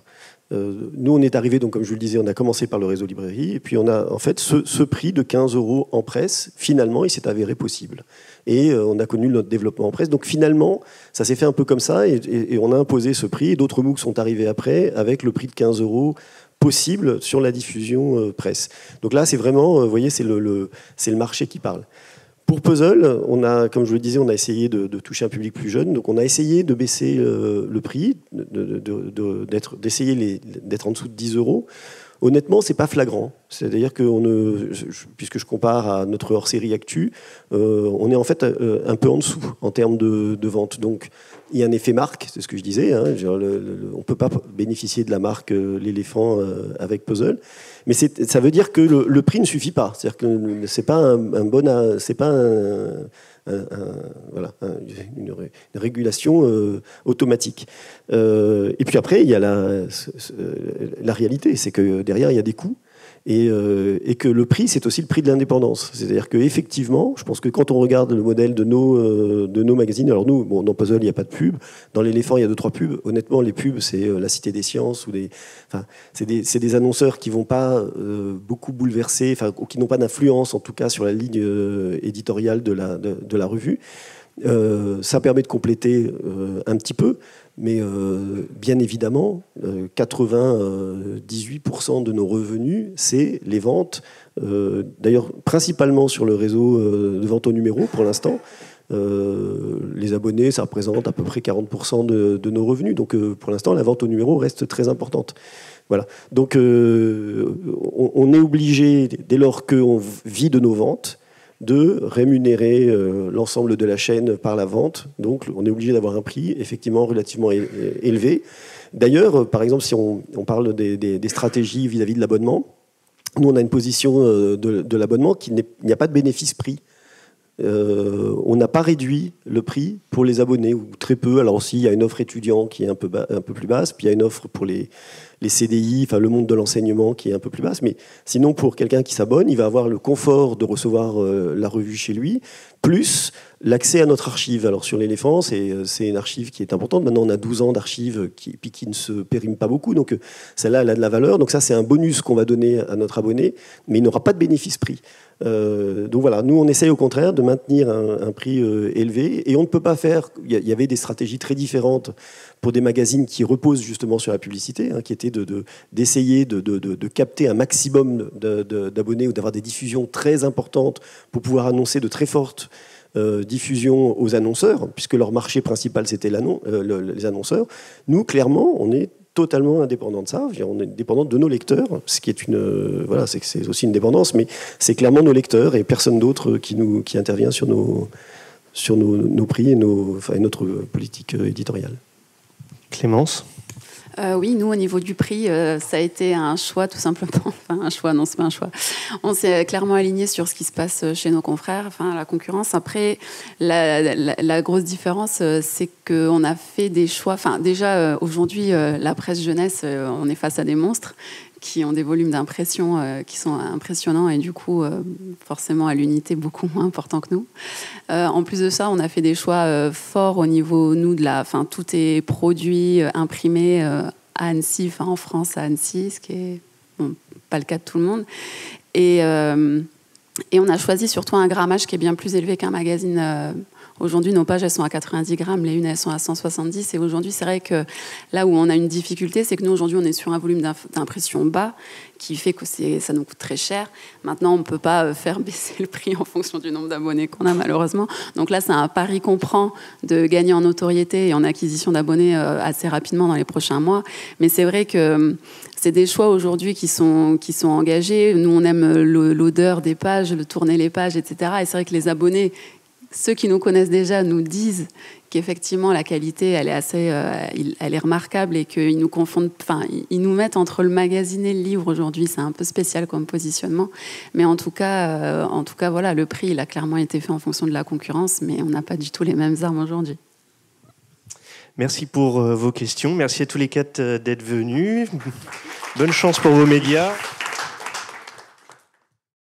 Nous, on est arrivé, donc comme je vous le disais, on a commencé par le réseau librairie, et puis on a en fait ce prix de 15 € en presse. Finalement, il s'est avéré possible, et on a connu notre développement en presse. Donc finalement, ça s'est fait un peu comme ça, et on a imposé ce prix. Et d'autres MOOC sont arrivés après avec le prix de 15 € possible sur la diffusion presse. Donc là, c'est vraiment, vous voyez, c'est le marché qui parle. Pour Puzzle, comme je le disais, on a essayé de toucher un public plus jeune. Donc on a essayé de baisser le prix, d'essayer d'être en dessous de 10 €. Honnêtement, c'est pas flagrant. C'est-à-dire que puisque je compare à notre hors-série Actu, on est en fait un peu en dessous en termes de vente. Donc il y a un effet marque, c'est ce que je disais. On ne peut pas bénéficier de la marque l'éléphant avec Puzzle. Mais ça veut dire que le prix ne suffit pas. C'est-à-dire que c'est pas une régulation automatique. Et puis après, il y a la réalité, c'est que derrière, il y a des coûts. Et que le prix, c'est aussi le prix de l'indépendance. C'est-à-dire qu'effectivement, je pense que quand on regarde le modèle de nos magazines, alors nous, dans Puzzle, il n'y a pas de pub. Dans l'Éléphant, il y a 2-3 pubs. Honnêtement, les pubs, c'est la Cité des Sciences, c'est des annonceurs qui ne vont pas beaucoup bouleverser, ou qui n'ont pas d'influence, en tout cas, sur la ligne éditoriale de la revue. Ça permet de compléter un petit peu. Mais bien évidemment, 98% de nos revenus, c'est les ventes, d'ailleurs principalement sur le réseau de vente au numéro pour l'instant. Les abonnés, ça représente à peu près 40% de nos revenus. Donc pour l'instant, la vente au numéro reste très importante. Voilà. Donc on est obligé, dès lors qu'on vit de nos ventes, de rémunérer l'ensemble de la chaîne par la vente. Donc on est obligé d'avoir un prix effectivement relativement élevé. D'ailleurs, par exemple, si on parle des stratégies vis-à-vis de l'abonnement, nous on a une position de l'abonnement il n'y a pas de bénéfice prix. On n'a pas réduit le prix pour les abonnés, ou très peu. Alors aussi, il y a une offre étudiant qui est un peu plus basse, puis il y a une offre pour les les CDI, enfin le monde de l'enseignement qui est un peu plus basse. Mais sinon, pour quelqu'un qui s'abonne, il va avoir le confort de recevoir la revue chez lui, plus l'accès à notre archive. Alors sur l'éléphant, c'est une archive qui est importante. Maintenant, on a 12 ans d'archives puis qui ne se périment pas beaucoup. Donc celle-là, elle a de la valeur. Donc ça, c'est un bonus qu'on va donner à notre abonné, mais il n'aura pas de bénéfice prix. Donc voilà, nous on essaye au contraire de maintenir un prix élevé, et on ne peut pas faire. Il y avait des stratégies très différentes pour des magazines qui reposent justement sur la publicité, qui était d'essayer de capter un maximum d'abonnés ou d'avoir des diffusions très importantes pour pouvoir annoncer de très fortes diffusions aux annonceurs, puisque leur marché principal c'était les annonceurs. Nous, clairement, on est totalement indépendant de ça. On est dépendant de nos lecteurs, ce qui est c'est aussi une dépendance, mais c'est clairement nos lecteurs et personne d'autre qui intervient sur nos prix et notre politique éditoriale. Clémence ? Oui, nous, au niveau du prix, ça a été un choix, tout simplement. Enfin, un choix, non, c'est pas un choix. On s'est clairement aligné sur ce qui se passe chez nos confrères, enfin, la concurrence. Après, la grosse différence, c'est qu'on a fait des choix. Enfin, déjà, aujourd'hui, la presse jeunesse, on est face à des monstres qui ont des volumes d'impression qui sont impressionnants et du coup, forcément, à l'unité, beaucoup moins importants que nous. En plus de ça, on a fait des choix forts au niveau, nous, tout est produit, imprimé à Annecy, en France, à Annecy, ce qui est pas le cas de tout le monde. Et on a choisi surtout un grammage qui est bien plus élevé qu'un magazine. Aujourd'hui, nos pages, elles sont à 90 grammes, les unes, elles sont à 170. Et aujourd'hui, c'est vrai que là où on a une difficulté, c'est que nous, aujourd'hui, on est sur un volume d'impression bas, qui fait que ça nous coûte très cher. Maintenant, on ne peut pas faire baisser le prix en fonction du nombre d'abonnés qu'on a, malheureusement. Donc là, c'est un pari qu'on prend de gagner en notoriété et en acquisition d'abonnés assez rapidement dans les prochains mois. Mais c'est vrai que c'est des choix aujourd'hui qui sont engagés. Nous, on aime l'odeur des pages, le tourner les pages, etc. Et c'est vrai que les abonnés, ceux qui nous connaissent déjà, nous disent qu'effectivement la qualité, elle est remarquable et qu'ils nous confondent, ils nous mettent entre le magazine et le livre aujourd'hui. C'est un peu spécial comme positionnement, mais en tout cas, voilà, le prix, il a clairement été fait en fonction de la concurrence, mais on n'a pas du tout les mêmes armes aujourd'hui. Merci pour vos questions. Merci à tous les quatre d'être venus. Bonne chance pour vos médias.